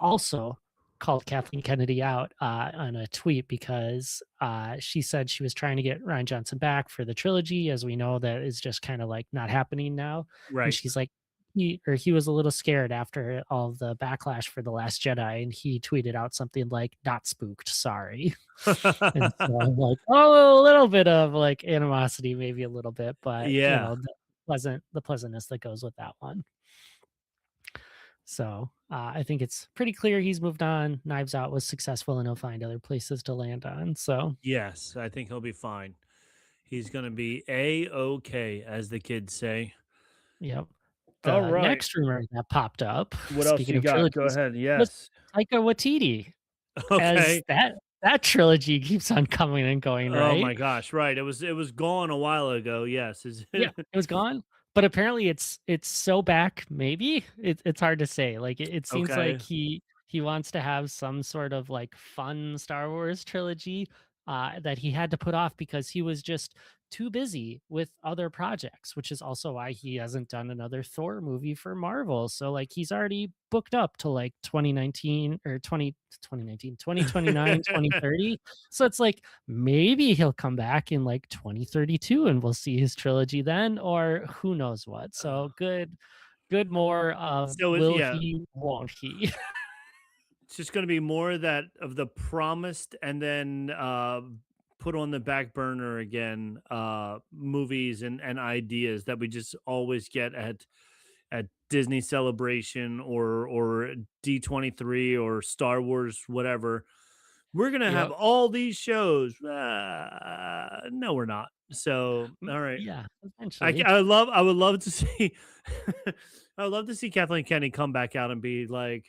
Also, called Kathleen Kennedy out on a tweet because she said she was trying to get Ryan Johnson back for the trilogy. As we know, that is just kind of like not happening now. And Right. she's like, he was a little scared after all the backlash for The Last Jedi, and he tweeted out something like, "Not spooked, sorry." And so I'm like, oh, a little bit of like animosity, maybe a little bit, but Yeah. the pleasantness that goes with that one. So I think it's pretty clear he's moved on. Knives Out was successful, and he'll find other places to land on. So Yes, I think he'll be fine. He's going to be A-OK, as the kids say. yep. All The right. next rumor that popped up, What else speaking you of got? Go trilogies, ahead. was Yes. Taika Waititi, as Okay. that trilogy keeps on coming and going, Oh my right? gosh. Right. It was gone a while ago. Yes. Yeah, it was gone, but apparently it's so back. Maybe it's hard to say. Like it seems Okay. like he wants to have some sort of like fun Star Wars trilogy that he had to put off because he was just too busy with other projects, which is also why he hasn't done another Thor movie for Marvel. So like he's already booked up to like 2019 or 2019, 2029, 2030. So it's like maybe he'll come back in like 2032 and we'll see his trilogy then, or who knows what. So good good more of So will he, won't he? it's just going to be more of that of the promised and then put on the back burner again movies and ideas that we just always get at Disney Celebration or D23 or Star Wars whatever. We're going to have Yep. all these shows. No, we're not. So, all right. Yeah, eventually. I would love to see I would love to see Kathleen Kennedy come back out and be like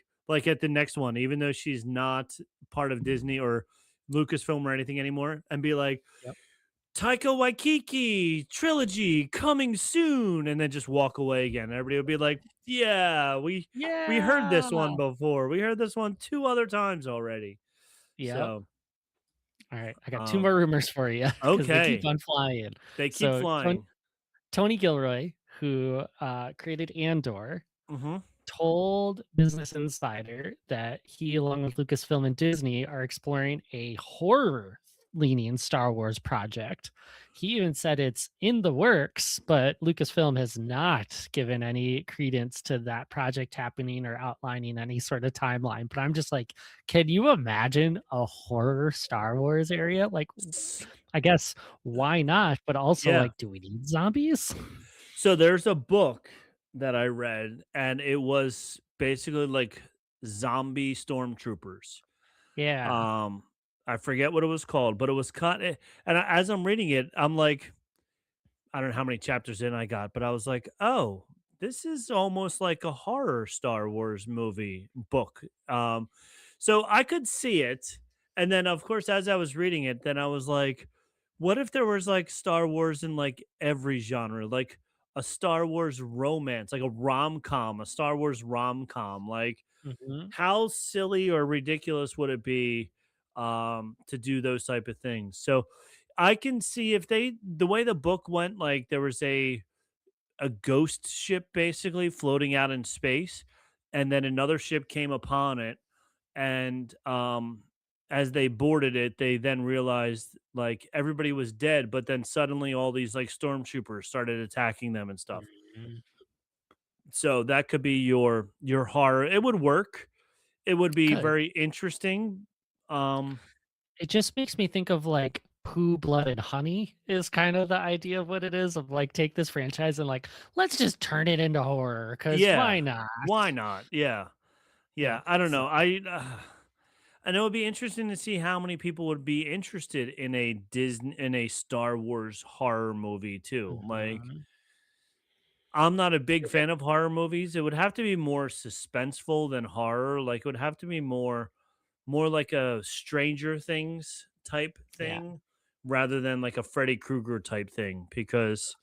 at the next one, even though she's not part of Disney or Lucasfilm or anything anymore, and be like, Yep. Taika Waititi trilogy coming soon, and then just walk away again. Everybody would be like, "Yeah, we heard this one before. We heard this one 2 other times already." Yep. So, All right, I got 2 more rumors for you because they okay, keep on flying. they keep So flying. Tony Gilroy, who created Andor, Hmm. told Business Insider that he, along with Lucasfilm and Disney, are exploring a horror leaning Star Wars project. He even said it's in the works, but Lucasfilm has not given any credence to that project happening or outlining any sort of timeline. But I'm just like, can you imagine a horror Star Wars area? Like, I guess why not? But also, Yeah. like, do we need zombies? So there's a book that I read, and it was basically like zombie stormtroopers. Yeah. I forget what it was called, but it was as I'm reading it, I'm like, I don't know how many chapters in I got, but I was like, oh, this is almost like a horror Star Wars movie book. So I could see it. And then, of course, as I was reading it, then I was like, what if there was like Star Wars in like every genre, like a Star Wars romance, like a rom com, a Star Wars rom com? Like, Mhm. how silly or ridiculous would it be to do those type of things? So I can see if the way the book went, like there was a ghost ship basically floating out in space, and then another ship came upon it, and as they boarded it, they then realized like everybody was dead, but then suddenly all these like stormtroopers started attacking them and stuff. Mhm. So that could be your horror. It would work. It would be Good. very interesting. Um, It just makes me think of like Pooh Blood and Honey is kind of the idea of what it is of like take this franchise and like let's just turn it into horror because yeah, why not? why not? Yeah, Yeah. yeah. I don't know. I know it'd be interesting to see how many people would be interested in a Star Wars horror movie too. Like, Mhm. I'm not a big fan of horror movies. It would have to be more suspenseful than horror. Like, it would have to be more like a Stranger Things type Yeah. thing rather than like a Freddy Krueger type thing because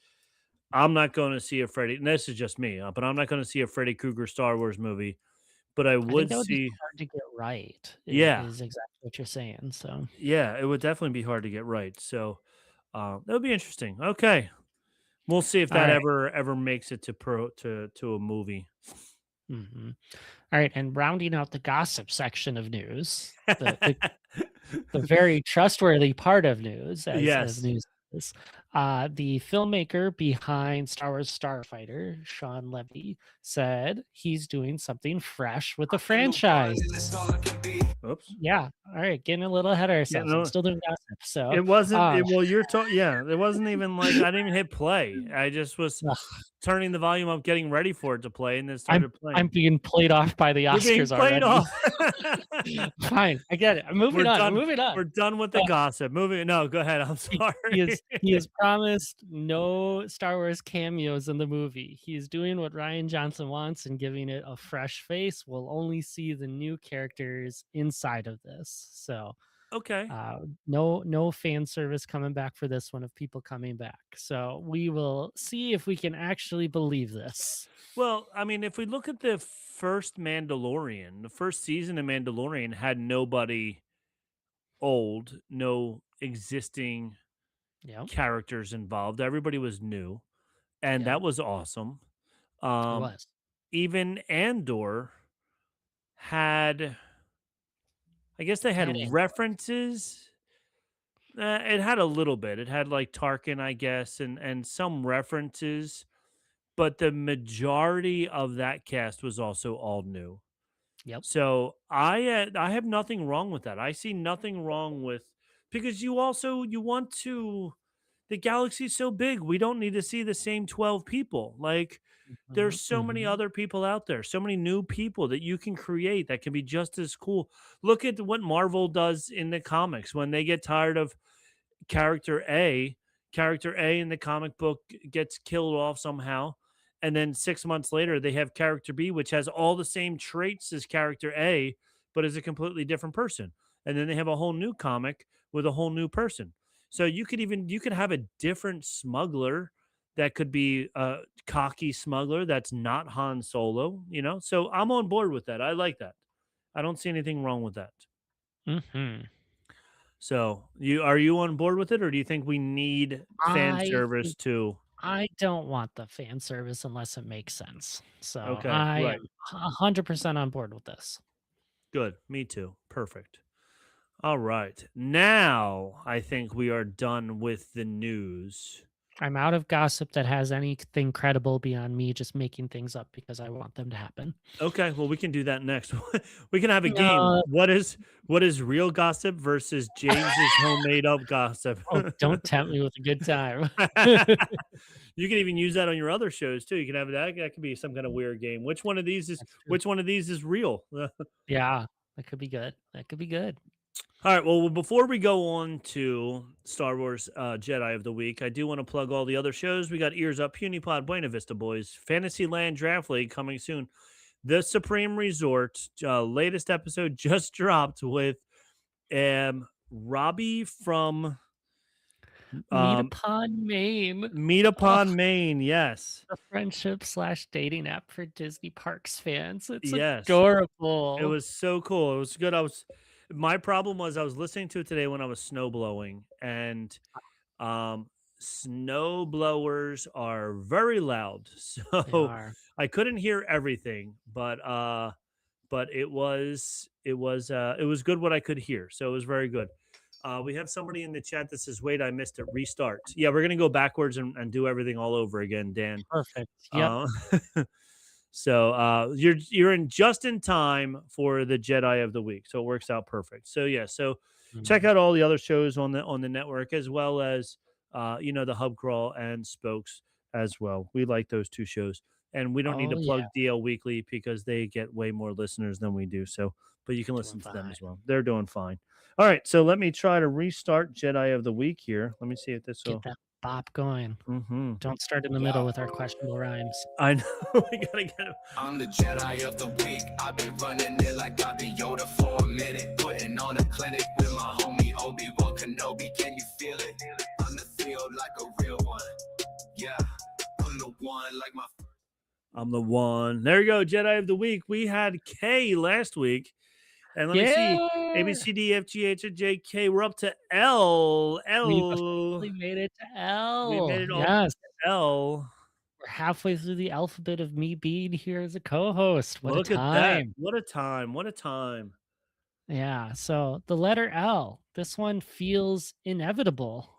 I'm not going to see a Freddy. And this is just me, but I'm not going to see a Freddy Krueger Star Wars movie. But I I think would that would be see, hard to get right yeah, is exactly what you're saying. So yeah, it would definitely be hard to get right. So that would be interesting. Okay, we'll see if all that right. ever makes it to a movie. Hmm. All right. And rounding out the gossip section of news, the very trustworthy part of news, as Yes. news is, the filmmaker behind Star Wars Starfighter, Sean Levy, said he's doing something fresh with the franchise. Oops. Yeah. All right. Getting a little ahead of Yeah. ourselves. I'm No. still doing gossip. So, It wasn't. Well, you're talking. Yeah. It wasn't even like I didn't even hit play. I just was ugh, turning the volume up, getting ready for it to play, and then I'm started playing. I'm being played off by the You're being Oscars played already. off. Fine. I get it. I'm moving We're on. done. I'm moving on. We're done with the But gossip. Moving. No, go ahead. I'm he, sorry. he has promised no Star Wars cameos in the movie. He's doing what Ryan Johnson wants and giving it a fresh face. We'll only see the new characters inside of this. So Okay. no fan service coming back for this one of people coming back. So we will see if we can actually believe this. Well, I mean, if we look at the first Mandalorian, the first season of Mandalorian had nobody old, no existing Yeah, characters involved. Everybody was new, and yeah, that was awesome. it Um, was. even Andor had, I guess they had Had it. references. It had a little bit. It had like Tarkin, I guess, and some references, but the majority of that cast was also all new. Yep. So I have nothing wrong with that. I see nothing wrong with, because you want to, the galaxy's so big. We don't need to see the same 12 people. Like there's so many other people out there, so many new people that you can create that can be just as cool. Look at what Marvel does in the comics when they get tired of character A, character A in the comic book gets killed off somehow. And then 6 months later, they have character B, which has all the same traits as character A, but is a completely different person. And then they have a whole new comic with a whole new person. So you could have a different smuggler that could be a cocky smuggler that's not Han Solo, you know? So I'm on board with that. I like that. I don't see anything wrong with that. Mm-hmm. So are you on board with it, or do you think we need fan service too? I don't want the fan service unless it makes sense. So Okay, I right. am 100% on board with this. Good. Me too. Perfect. All right. Now I think we are done with the news. I'm out of gossip that has anything credible beyond me just making things up because I want them to happen. Okay, well we can do that next. We can have a game. No. What is real gossip versus James's homemade up gossip? Oh, don't tempt me with a good time. You can even use that on your other shows too. You can have that. That could be some kind of weird game. Which one of these is real? Yeah, that could be good. That could be good. All right. Well, before we go on to Star Wars Jedi of the Week, I do want to plug all the other shows. We got Ears Up, Puny Pod, Buena Vista Boys, Fantasyland Draft League coming soon. The Supreme Resort, latest episode just dropped with Robbie from Meet Upon Maine. Meet Upon Maine, yes. The friendship/dating app for Disney Parks fans. It's Yes. adorable. It was so cool. It was good. My problem was I was listening to it today when I was snow blowing, and snow blowers are very loud. They So are. I couldn't hear everything, but it was good what I could hear. So it was very good. We have somebody in the chat that says, "Wait, I missed it. Restart." Yeah, we're gonna go backwards and do everything all over again, Dan. Perfect. Yep. So you're in just in time for the Jedi of the Week, so it works out perfect. So yeah, so check out all the other shows on the network, as well as the Hub Crawl and Spokes as well. We like those two shows, and we don't need to plug DL Weekly because they get way more listeners than we do. So, but you can listen to them as well. They're doing fine. All right, so let me try to restart Jedi of the Week here. Let me see if this will get that bop going. Mm-hmm. Don't start in the middle with our questionable rhymes. I know. We gotta get him. I'm the Jedi of the Week. I've been running it like I've been Yoda for a minute. Putting on a clinic with my homie Obi-Wan Kenobi. Can you feel it? On the field like a real one. Yeah, I'm the one like my. I'm the one. There you go, Jedi of the Week. We had K last week. And let me see. A, B, C, D, F, G, H, J, K. We're up to L. We made it to L. We made it all to L. We're halfway through the alphabet of me being here as a co-host. What a time. At that. What a time. What a time. Yeah. So the letter L. This one feels inevitable.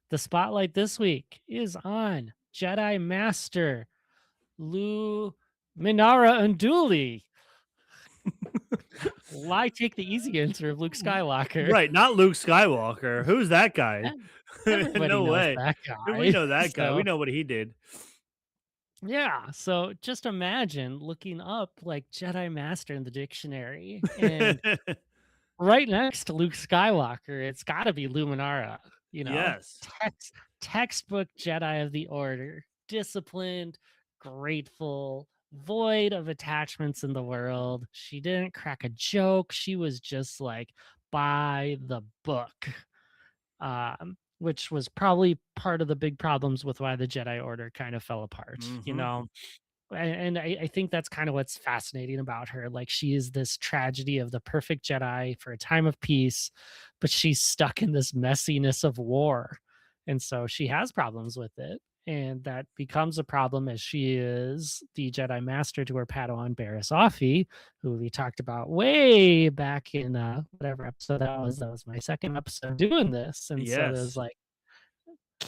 The spotlight this week is on Jedi Master Lou Minara Unduli. Why take the easy answer of Luke Skywalker? Right, not Luke Skywalker. Who's that guy? No way. That guy. We know that guy. We know what he did. Yeah, so just imagine looking up like Jedi Master in the dictionary, and right next to Luke Skywalker, it's got to be Luminara. Yes. Textbook Jedi of the Order, disciplined, grateful, void of attachments in the world. She didn't crack a joke. She was just like by the book, which was probably part of the big problems with why the Jedi Order kind of fell apart, And I think that's kind of what's fascinating about her. Like, she is this tragedy of the perfect Jedi for a time of peace, but she's stuck in this messiness of war. And so she has problems with it. And that becomes a problem as she is the Jedi Master to her Padawan Barriss Offee, who we talked about way back in whatever episode that was. That was my second episode doing this. And so it was like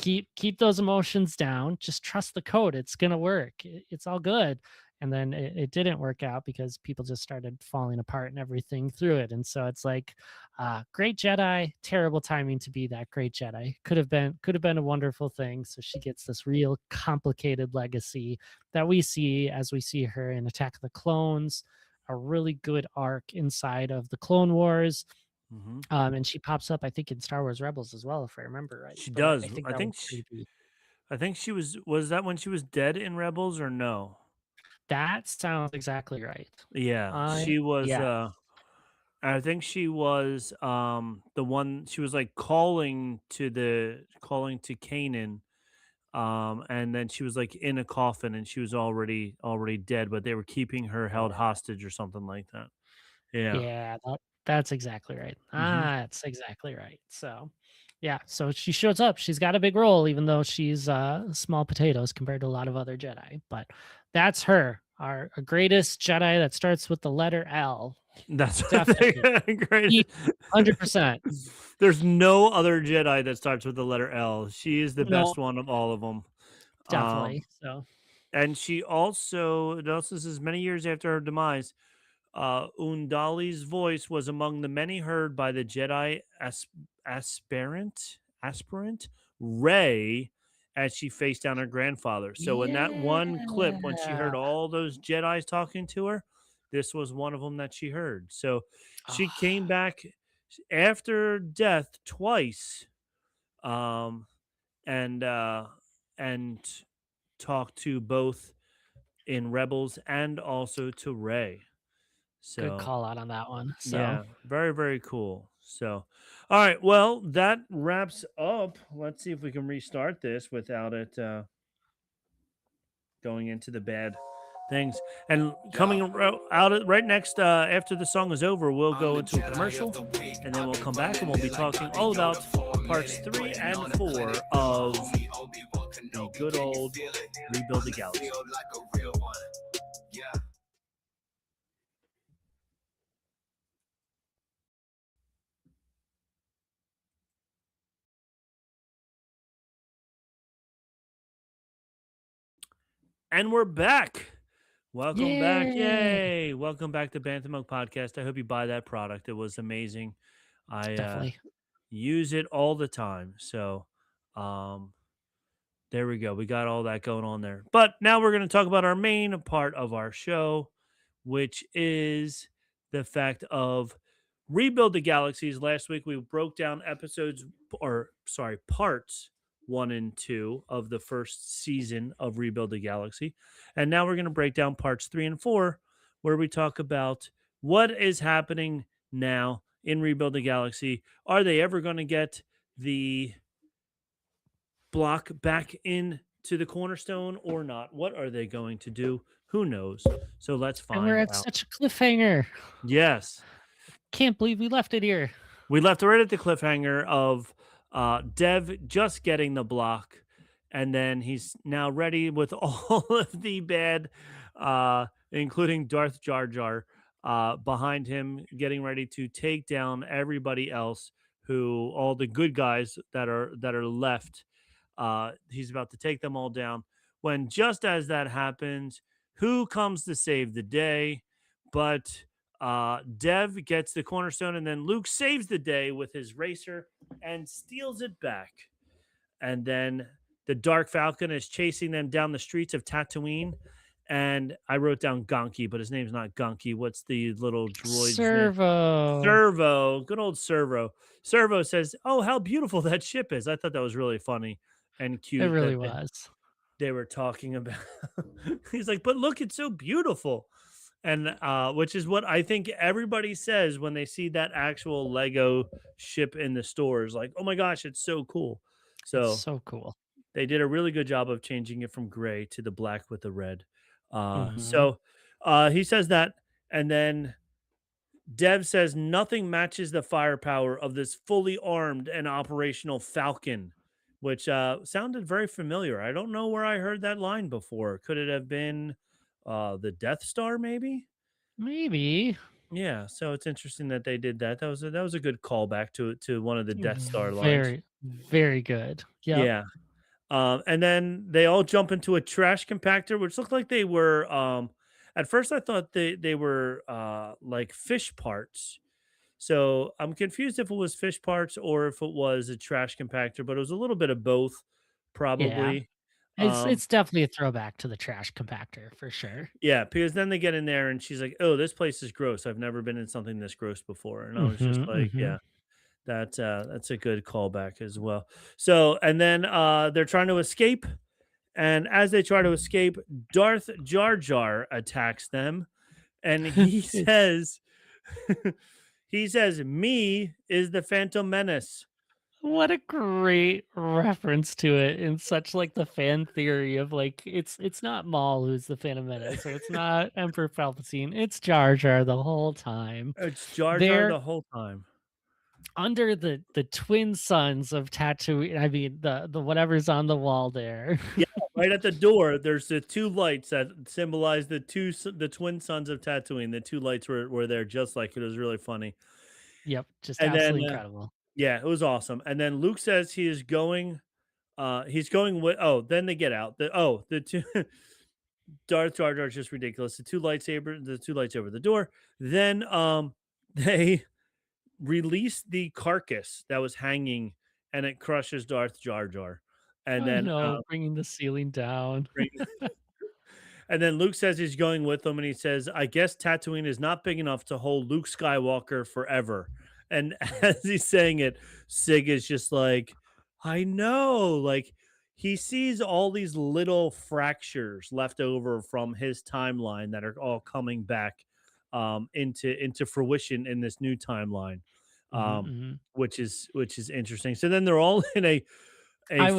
keep those emotions down. Just trust the code. It's gonna work. It's all good. And then it didn't work out because people just started falling apart and everything through it. And so it's like, great Jedi, terrible timing to be that great Jedi. Could have been a wonderful thing. So she gets this real complicated legacy that we see as we see her in Attack of the Clones, a really good arc inside of the Clone Wars. And she pops up, I think, in Star Wars Rebels as well, if I remember right. She But does. I think I that think was creepy. I think she was that when she was dead in Rebels or no? That sounds exactly right. Yeah, she was Yeah. I think she was the one. She was like calling to Kanan, and then she was like in a coffin and she was already dead, but they were keeping her held hostage or something like that. Yeah. Yeah, that's exactly right. Hmm. That's exactly right. So, yeah, so she shows up. She's got a big role, even though she's small potatoes compared to a lot of other Jedi. But that's her, our greatest Jedi that starts with the letter L. That's Definitely, great. 100%. There's no other Jedi that starts with the letter L. She is the No, best one of all of them. definitely. So, And she also, it also says many years after her demise, Undali's voice was among the many heard by the Jedi aspirant Rey as she faced down her grandfather. So in that one clip, when she heard yeah. all those Jedi's talking to her, this was one of them that she heard. So she Oh, came back after death twice, um, and and talked to both in Rebels and also to Rey. good So call out on that one. So, yeah, very, very cool. So, all right. Well, that wraps up. Let's see if we can restart this without it going into the bad things. And coming right next after the song is over, we'll go into a commercial and then we'll come back and we'll be talking all about parts 3 and 4 of the good old Rebuild the Galaxy. And we're back. Welcome back. yay! Yay. Welcome back to Bantam Milk Podcast. I hope you buy that product. It was amazing. I Definitely. use it all the time. So um there we go. We got all that going on there. But now we're going to talk about our main part of our show, which is the fact of Rebuild the Galaxies. Last week we broke down parts 1 and 2 of the first season of Rebuild the Galaxy. And now we're going to break down parts 3 and 4 where we talk about what is happening now in Rebuild the Galaxy. Are they ever going to get the block back into the cornerstone or not? What are they going to do? Who knows? So let's And we're find at out. such a cliffhanger. Yes. Can't believe we left it here. We left right at the cliffhanger of Dev just getting the block, and then he's now ready with all of the bad, including Darth Jar Jar, behind him, getting ready to take down everybody else. All the good guys that are left. He's about to take them all down. When just as that happens, who comes to save the day? But Dev gets the cornerstone, and then Luke saves the day with his racer and steals it back. And then the Dark Falcon is chasing them down the streets of Tatooine. And I wrote down Gonky, but his name's not Gonky. What's the little droid's name? Servo. Servo. Good old Servo. Servo says, "Oh, how beautiful that ship is." I thought that was really funny and cute. It really that was. they were talking about. He's like, "But look, it's so beautiful." And which is what I think everybody says when they see that actual Lego ship in the stores. Like, oh my gosh, it's so cool. It's So so cool. they did a really good job of changing it from gray to the black with the red. Mhm. So he says that, and then Dev says nothing matches the firepower of this fully armed and operational Falcon, which sounded very familiar. I don't know where I heard that line before. Could it have been the Death Star, maybe? Maybe. Yeah. So it's interesting that they did that. That was a good callback to one of the Death Star lines. Very, Very good. Yep. Yeah. And then they all jump into a trash compactor, which looked like they were. At first, I thought they were like fish parts. So I'm confused if it was fish parts or if it was a trash compactor, but it was a little bit of both, Yeah. probably. Um, It's definitely a throwback to the trash compactor for sure. yeah, because then they get in there and she's like, "Oh, this place is gross. I've never been in something this gross before." And I was just Mhm, like, mhm. "Yeah, that's a good callback as well." So, and then they're trying to escape, and as they try to escape, Darth Jar Jar attacks them, and he says, he says, "Me is the Phantom Menace." What a great reference to it in such like the fan theory of like it's not Maul who's the Phantom Menace or it's not Emperor Palpatine, it's Jar Jar the whole time. It's Jar Jar They're the whole time. under the twin suns of Tatooine. I mean the whatever's on the wall there. Yeah, right at the door, there's the two lights that symbolize the twin sons of Tatooine. The two lights were there just like it. It was really funny. Yep, just And then, absolutely incredible. yeah, it was awesome. And then Luke says he's going with. Oh, then they get out. The two Darth Jar Jar is just ridiculous. The two lights over the door. Then they release the carcass that was hanging, and it crushes Darth Jar Jar. And I then know, bringing the ceiling down. And then Luke says he's going with them, and he says, "I guess Tatooine is not big enough to hold Luke Skywalker forever." And as he's saying it, Sig is just like, "I know." Like he sees all these little fractures left over from his timeline that are all coming back into fruition in this new timeline, Mhm, um, mhm. which is interesting. So then they're all in a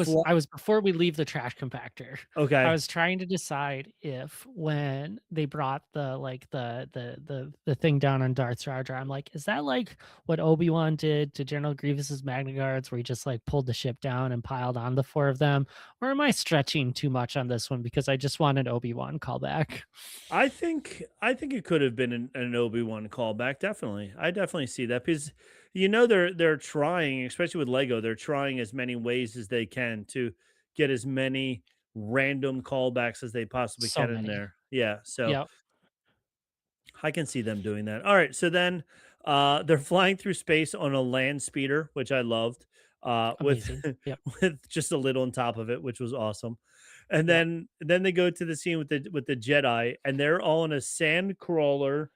fl- I was before we leave the trash compactor, I okay. was trying to decide if when they brought the like the thing down on Darth Jar Jar, I'm like, is that like what Obi-Wan did to General Grievous's Magna Guards, where he just like pulled the ship down and piled on the four of them? Or am I stretching too much on this one because I just want an Obi-Wan callback? I think it could have been an Obi-Wan callback. Definitely, I definitely see that because they're trying, especially with Lego, they're trying as many ways as they can to get as many random callbacks as they possibly So can in many. there. Yeah, so Yep. I can see them doing that. All right, so then they're flying through space on a land speeder, which I loved, with Amazing. Yep. with just a lid on top of it, which was awesome. And Yep. then they go to the scene with the Jedi, and they're all in a sand crawler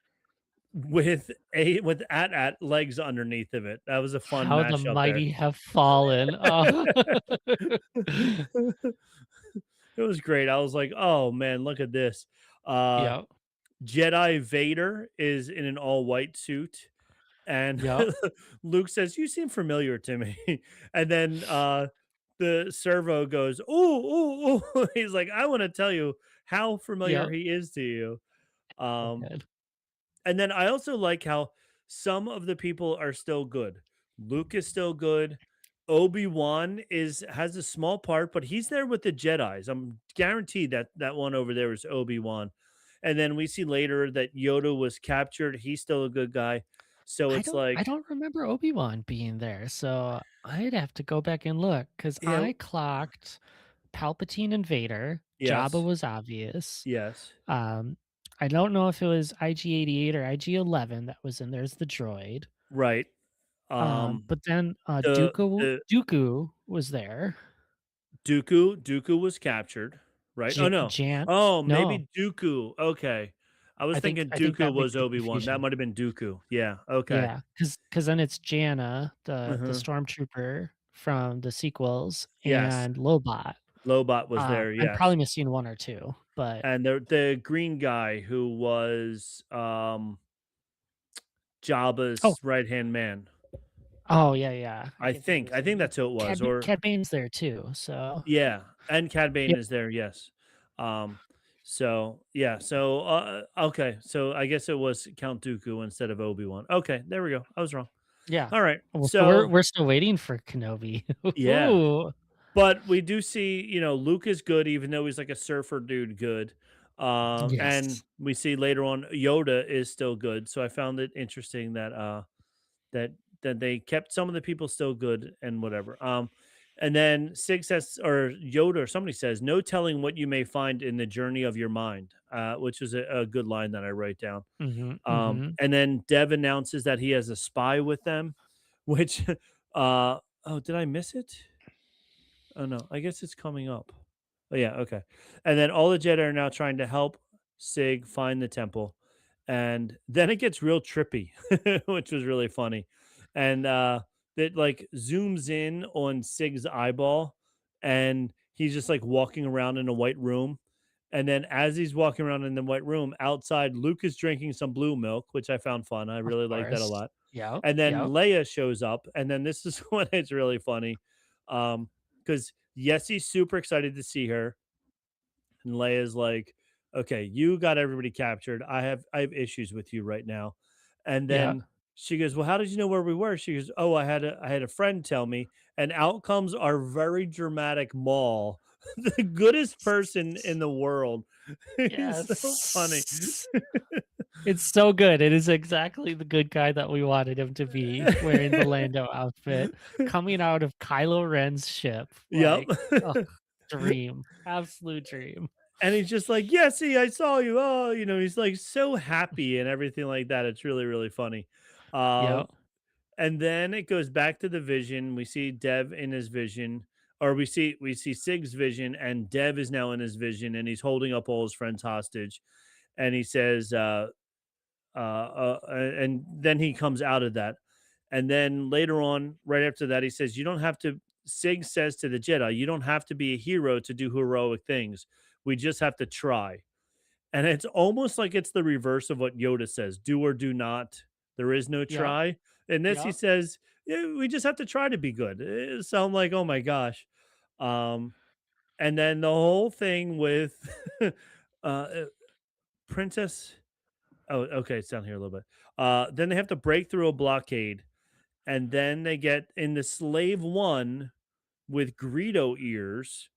with at legs underneath of it. That was a fun How the mashup there. mighty have fallen. Oh. It was great. I was like, "Oh man, look at this." Uh Yep. Jedi Vader is in an all white suit, and Yep. Luke says, "You seem familiar to me." And then the servo goes, "Ooh, ooh, ooh." He's like, "I want to tell you how familiar Yep. he is to you." So Um, good. and then I also like how some of the people are still good. Luke is still good. Obi-Wan is has a small part, but he's there with the Jedis. I'm guaranteed that that one over there is Obi-Wan. And then we see later that Yoda was captured. He's still a good guy. So it's I like, don't remember Obi-Wan being there, so I'd have to go back and look because yeah, I clocked Palpatine and Vader. Jabba yes, was obvious. yes, Um, I don't know if it was IG-88 or IG-11 that was in there as the droid. right. But then The the Dooku was there. Dooku was captured, right? Oh no. Jan Oh, no, maybe Dooku. Okay. I was thinking I think Dooku that makes was the Obi-Wan. That confusion. might have been Dooku. Yeah. Okay. Yeah, because then it's Janna, the Uh-huh. stormtrooper from the sequels, Yes. and Lobot. Lobot was there. I'm probably Yes. missing 1 or 2, but And the green guy who was oh, Jabba's right-hand man. oh, yeah, yeah, I I can't think of think. his I think name. that's who it was. Or Cad Bane's there too, so yeah, and Cad Bane yep, is there. Yes. Um. So yeah. So okay. So I guess it was Count Dooku instead of Obi-Wan. Okay. There we go. I was wrong. yeah. All right. Well, so So we're still waiting for Kenobi. yeah, Ooh, but we do see, Luke is good, even though he's like a surfer dude. Good. And yes. we see later on Yoda is still good. So I found it interesting that that that they kept some of the people still good and whatever. And then Sig says, or Yoda or somebody says, no telling what you may find in the journey of your mind, which is a good line that I write down. And then Dev announces that he has a spy with them, which, oh, did I miss it? Oh, no, I guess it's coming up. Oh, yeah, okay. And then all the Jedi are now trying to help Sig find the temple. And then it gets real trippy, which was really funny. And it like zooms in on Sig's eyeball, and he's just like walking around in a white room. And then as he's walking around in the white room outside, Luke is drinking some blue milk, which I found fun. I really like that a lot. Yeah. And then Leia shows up, and then this is when it's really funny. Because Yessie's super excited to see her. And Leia's like, okay, you got everybody captured. I have issues with you right now. And then she goes, well, how did you know where we were? She goes, oh, I had a friend tell me. And out comes our very dramatic Maul, the goodest person in the world. It's so funny. It's so good. It is exactly the good guy that we wanted him to be, wearing the Lando outfit, coming out of Kylo Ren's ship. Yep. Dream. Absolute dream. And he's just like, yeah, see, I saw you. Oh, he's like so happy and everything like that. It's really, really funny. And then it goes back to the vision. We see Dev in his vision, or we see Sig's vision, and Dev is now in his vision, and he's holding up all his friends hostage. And he says, and then he comes out of that. And then later on, right after that, he says, you don't have to, Sig says to the Jedi, you don't have to be a hero to do heroic things. We just have to try. And it's almost like it's the reverse of what Yoda says, do or do not. There is no try. And this he says, yeah, we just have to try to be good. So I'm like, oh my gosh. And then the whole thing with Princess. Oh, okay. It's down here a little bit. Then they have to break through a blockade. And then they get in the Slave One with Greedo ears.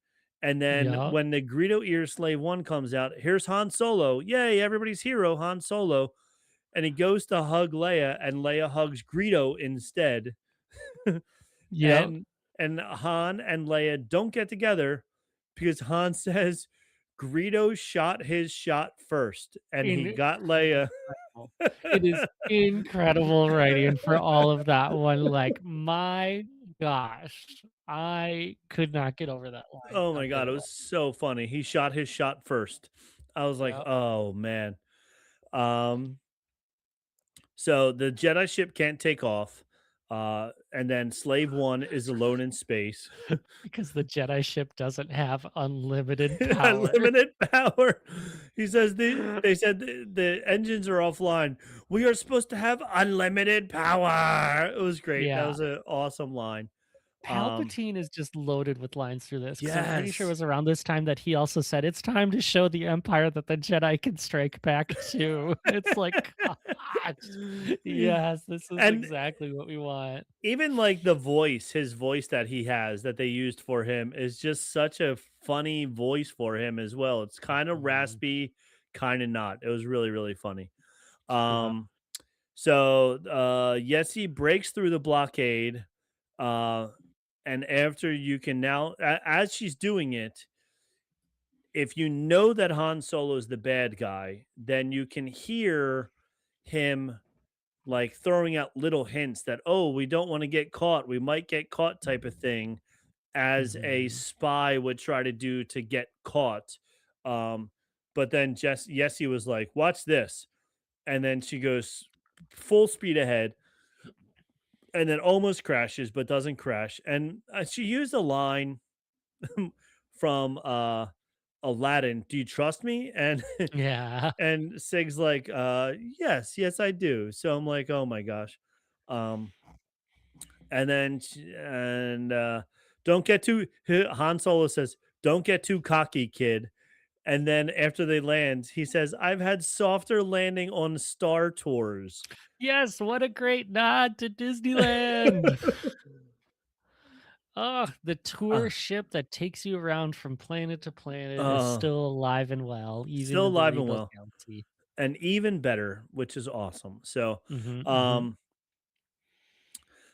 And then when the Greedo ears Slave One comes out, here's Han Solo. Yay, everybody's hero, Han Solo. And he goes to hug Leia, and Leia hugs Greedo instead. And Han and Leia don't get together because Han says Greedo shot his shot first, and he got Leia. It is incredible writing for all of that one. Like, my gosh, I could not get over that line. Oh my God, it was so funny. He shot his shot first. I was like, oh man. So the Jedi ship can't take off. And then Slave One is alone in space because the Jedi ship doesn't have unlimited power. Unlimited power. He says they said the engines are offline. We are supposed to have unlimited power. It was great. That was an awesome line. Palpatine is just loaded with lines through this. I'm pretty sure it was around this time that he also said it's time to show the Empire that the Jedi can strike back too. It's like, gosh, yes, this is exactly what we want. Even like the voice, his voice that he has that they used for him is just such a funny voice for him as well. It's kind of raspy, kind of not. It was really, really funny. So Yessie breaks through the blockade. And after you can now, as she's doing it, if you know that Han Solo is the bad guy, then you can hear him like throwing out little hints that, oh, we don't want to get caught. We might get caught type of thing, as a spy would try to do to get caught. But then Yessie was like, watch this. And then she goes full speed ahead. And then almost crashes, but doesn't crash. And she used a line from Aladdin. Do you trust me? And and Sig's like, yes, I do. So I'm like, oh my gosh. And then don't get too. Han Solo says, "Don't get too cocky, kid." And then after they land, he says, I've had softer landing on Star Tours. Yes, what a great nod to Disneyland. The tour ship that takes you around from planet to planet is still alive and well. Even still alive and well. Galaxy. And even better, which is awesome. So,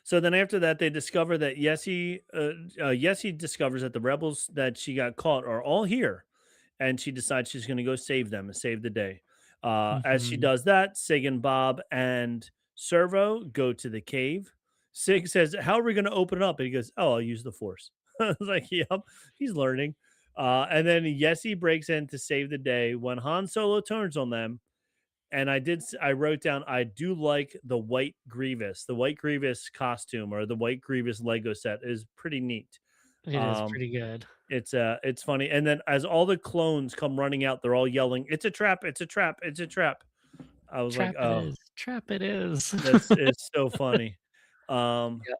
So then after that, they discover that Yessie discovers that the rebels that she got caught are all here, and she decides she's going to go save them and save the day. As she Mhm. does that, Sig and Bob and Servo go to the cave. Sig says, "How are we going to open it up?" And he goes, "Oh, I'll use the Force." I was like, "Yep, he's learning." And then Yessie breaks in to save the day when Han Solo turns on them. And I wrote down, I do like the white Grievous. The white Grievous costume or the white Grievous Lego set is pretty neat. It is Um, pretty good. it's funny. And then as all the clones come running out, they're all yelling, "It's a trap! It's a trap! It's a trap!" I was like, Trap it "Oh, is. Trap it is. that's it's so funny." Um, Yep.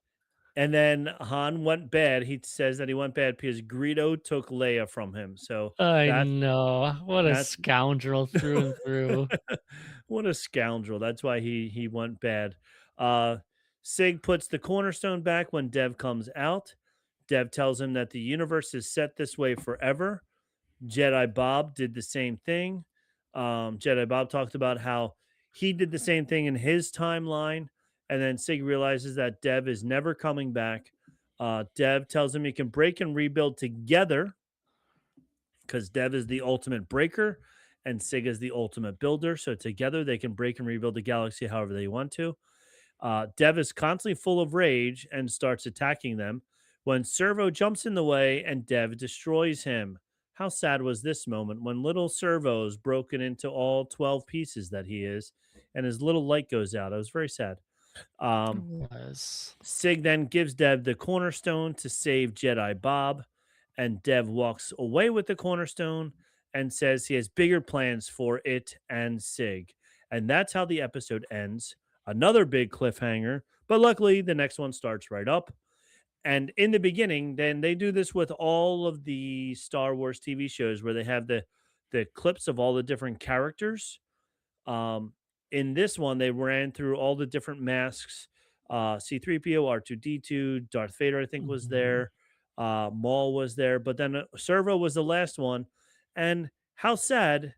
and then Han went bad. He says that he went bad because Greedo took Leia from him. So I that's know. What a that's scoundrel through and through. what a scoundrel. That's why he went bad. Uh Sig puts the cornerstone back when Dev comes out. Dev tells him that the universe is set this way forever. Jedi Bob did the same thing. Jedi Bob talked about how he did the same thing in his timeline. And then Sig realizes that Dev is never coming back. Dev tells him he can break and rebuild together because Dev is the ultimate breaker and Sig is the ultimate builder. So together they can break and rebuild the galaxy however they want to. Dev is constantly full of rage and starts attacking them when Servo jumps in the way and Dev destroys him. How sad was this moment when little Servo's broken into all 12 pieces that he is and his little light goes out? I was very sad. It Um, was. Sig then gives Dev the cornerstone to save Jedi Bob, and Dev walks away with the cornerstone and says he has bigger plans for it and Sig. And that's how the episode ends. Another big cliffhanger, but luckily the next one starts right up. And in the beginning, then they do this with all of the Star Wars TV shows where they have the clips of all the different characters. Um, in this one, they ran through all the different masks. C3PO, R2D2, Darth Vader, I think, was Mhm. there. Maul was there, but then Servo was the last one. And how sad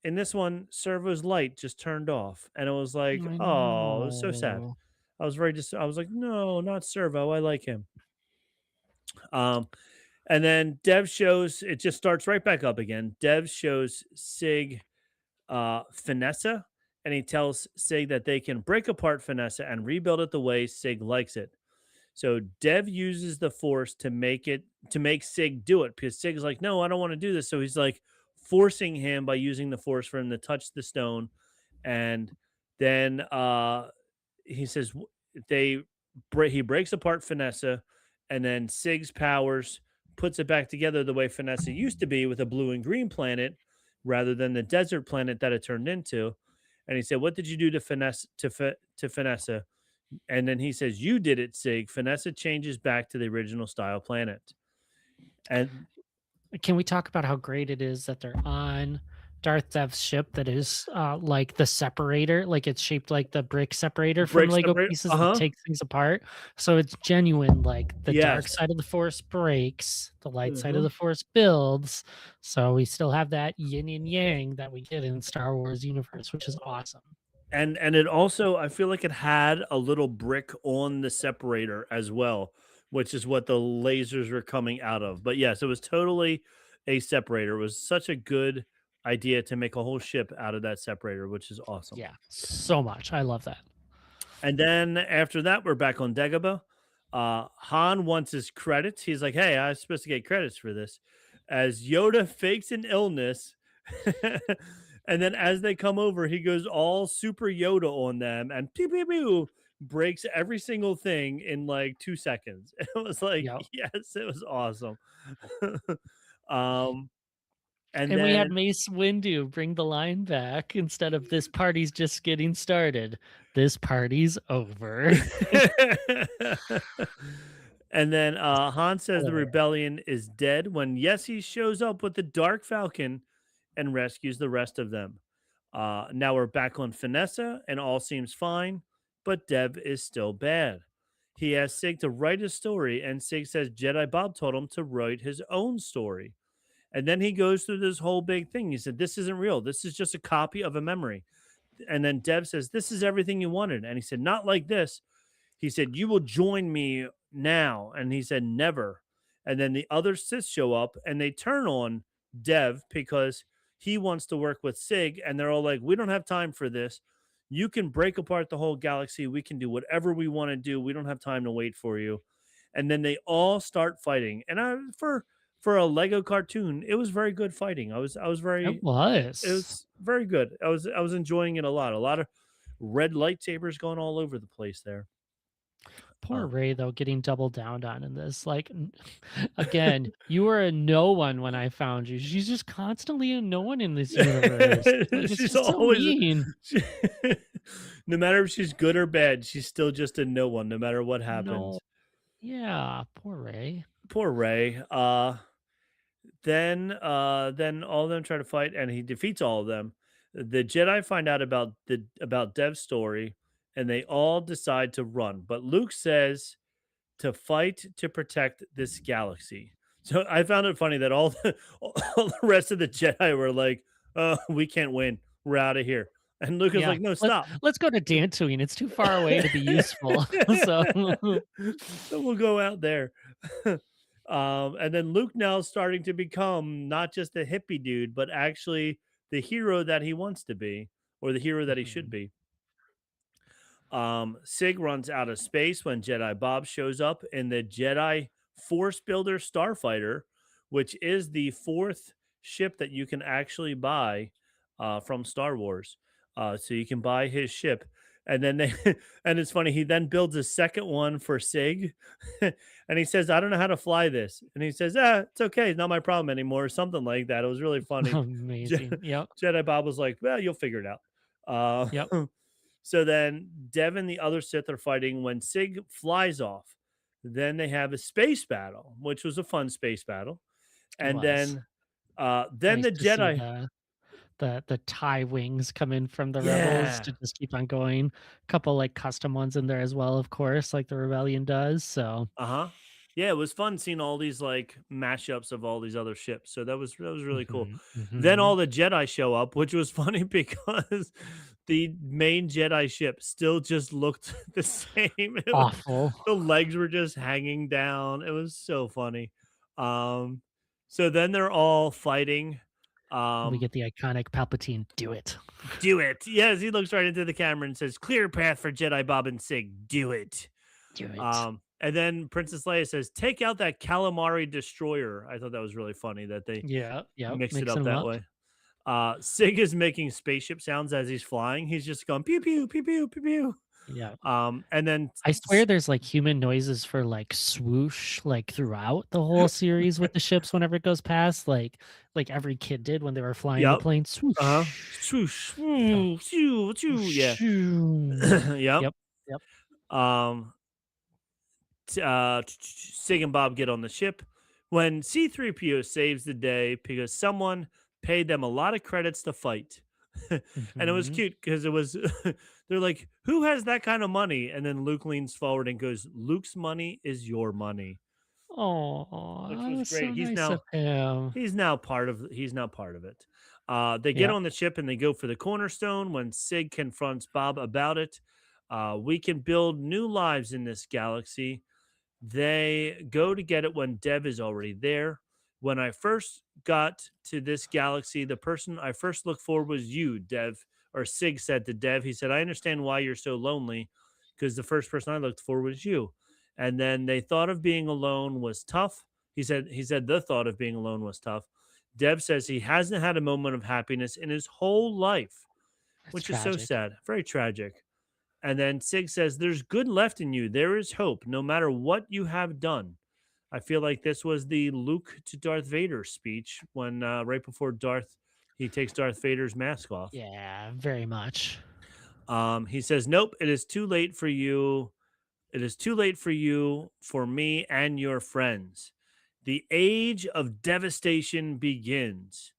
in this one, Servo's light just turned off, and it was like, I oh, it was so sad. know. I was like, no, not Servo. I like him. Um, and then Dev shows it just starts right back up again. Dev shows Sig Finessa, and he tells Sig that they can break apart Finessa and rebuild it the way Sig likes it. So Dev uses the Force to make Sig do it because Sig's like, no, I don't want to do this. So he's like forcing him by using the Force for him to touch the stone, and then he says he breaks apart Finessa, and then Sig's powers puts it back together the way Finessa used to be with a blue and green planet rather than the desert planet that it turned into. And he said, "What did you do to Finessa?" And then he says, "You did it, Sig. Finessa changes back to the original style planet." And Can we talk about how great it is that they're on Darth Dev's ship that is like the separator, like it's shaped like the brick separator from breaks Lego separate. pieces Uh that huh. takes things apart. So it's genuine, like the dark Yes. side of the force breaks, the light side of Mhm. the force builds. So we still have that yin and yang that we get in Star Wars universe, which is awesome. And it also, I feel like it had a little brick on the separator as well, which is what the lasers were coming out of. But yes, it was totally a separator. It was such a good idea to make a whole ship out of that separator, which is awesome. Yeah, so much. I love that. And then after that, we're back on Dagobah. Han wants his credits. He's like, "Hey, I was supposed to get credits for this." As Yoda fakes an illness, and then as they come over, he goes all Super Yoda on them and pew pew pew breaks every single thing in like 2 seconds. It was like, Yep. yes, it was awesome. um, and And we had then Mace Windu bring the line back instead of "this party's just getting started. This party's over." and then Han says the Hilarious. rebellion is dead when Yessie shows up with the Dark Falcon and rescues the rest of them. Now we're back on Finessa and all seems fine, but Dev is still bad. He asks Sig to write his story, and Sig says Jedi Bob told him to write his own story. And then he goes through this whole big thing. He said, "This isn't real. This is just a copy of a memory." And then Dev says, "This is everything you wanted." And he said, "Not like this." he said, "You will join me now," and he said, "Never." And then the other Sith show up and they turn on Dev because he wants to work with Sig, and they're all like, "We don't have time for this. You can break apart the whole galaxy. We can do whatever we want to do. We don't have time to wait for you." And then they all start fighting. And for a Lego cartoon, it was very good fighting. It was. It was very good. I was enjoying it a lot. A lot of red lightsabers going all over the place there. Poor Ray, though, getting doubled down on in this. Like, again, you were a no one when I found you. She's just constantly a no one in this universe. Like, it's She's just so always mean. no matter if she's good or bad, she's still just a no one, no matter what happens. No. Yeah, poor Ray. Poor Ray. Then all of them try to fight, and he defeats all of them. The Jedi find out about Dev's story, and they all decide to run. But Luke says to fight to protect this galaxy. So I found it funny that all the rest of the Jedi were like, "Oh, we can't win. We're out of here." And Luke is like, "No, stop. Let's go to Dantooine. It's too far away to be useful." So we'll go out there. And then Luke now is starting to become not just a hippie dude, but actually the hero that he wants to be, or the hero that he should be. Sig runs out of space when Jedi Bob shows up in the Jedi Force Builder Starfighter, which is the fourth ship that you can actually buy from Star Wars. So you can buy his ship. And then and it's funny, he then builds a second one for Sig. And he says, "I don't know how to fly this." And he says, "It's okay. It's not my problem anymore," or something like that. It was really funny. amazing. Yep. Jedi Bob was like, "Well, you'll figure it out." Yep. So then Dev and the other Sith are fighting when Sig flies off. Then they have a space battle, which was a fun space battle. And then Nice the to see Jedi. the tie wings come in from the rebels to just keep on going. A couple like custom ones in there as well, of course, like the rebellion does. So Yeah, it was fun seeing all these like mashups of all these other ships. So that was really cool. mhm, Then mhm. all the Jedi show up, which was funny because the main Jedi ship still just looked the same. Awful. The legs were just hanging down. It was so funny. So then they're all fighting. We get the iconic Palpatine. Do it. Do it. Yes, he looks right into the camera and says, "Clear path for Jedi Bob and Sig. Do it." Do it. And then Princess Leia says, "Take out that calamari destroyer." I thought that was really funny that they Yeah. mixed it Mixing up 'em that way. Sig is making spaceship sounds as he's flying. He's just going pew pew pew pew pew pew. Yeah. And then I swear there's like human noises for like swoosh like throughout the whole series with the ships whenever it goes past, like every kid did when they were flying the Yep. plane. Swoosh. Swoosh. So, Shoo, shoo, yeah. shoo. Yep. Yep. Sig and Bob get on the ship when C-3PO saves the day because someone paid them a lot of credits to fight. And it was Mhm. cute because it was they're like, "Who has that kind of money?" And then Luke leans forward and goes, "Luke's money is your money," Oh, which that was was great. so nice of him. He's now part of it. They get Yep. on the ship and they go for the cornerstone when Sig confronts Bob about it. We can build new lives in this galaxy. They go to get it when Dev is already there. When I first got to this galaxy, the person I first looked for was you, Dev. Or Sig said to Dev, he said, "I understand why you're so lonely because the first person I looked for was you." And then they thought of being alone was tough. He said the thought of being alone was tough. Dev says he hasn't had a moment of happiness in his whole life, That's which is so tragic. sad, very tragic. And then Sig says, "There's good left in you. There is hope, no matter what you have done." I feel like this was the Luke to Darth Vader speech when right before he takes Darth Vader's mask off. Yeah, very much. He says, "Nope, it is too late for you. It is too late for you, for me, and your friends. The age of devastation begins."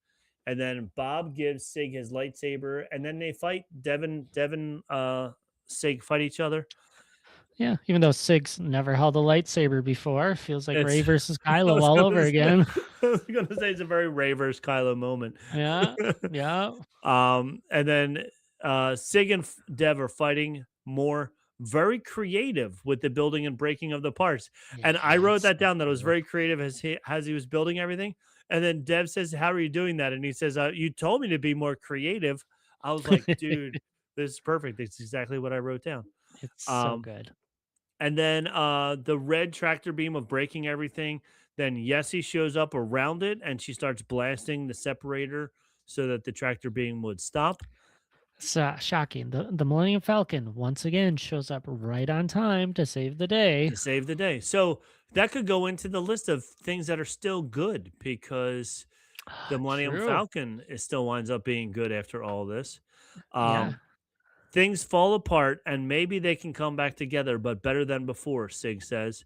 And then Bob gives Sig his lightsaber, and then they fight. Sig fight each other. Yeah, even though Sig's never held a lightsaber before, feels like Ray It's- versus I Kylo was all gonna over say- again. I was gonna say it's a very Ray versus Kylo moment. Yeah, yeah. And then Sig and Dev are fighting more. very creative with the building and breaking of the parts. And I Yeah, wrote it's that so down, that it was cool. very creative as he was building everything. And then Dev says, "How are you doing that?" And he says, "You told me to be more creative." I was like, "Dude, this is perfect. It's exactly what I wrote down." It's so Um, good. and then the red tractor beam of breaking everything. Then Yessie shows up around it and she starts blasting the separator so that the tractor beam would stop It's shocking. The Millennium Falcon once again shows up right on time to save the day. to save the day. So that could go into the list of things that are still good because the Millennium True. Falcon is still winds up being good after all this. Yeah. Um, Things fall apart and maybe they can come back together, but better than before, Sig says.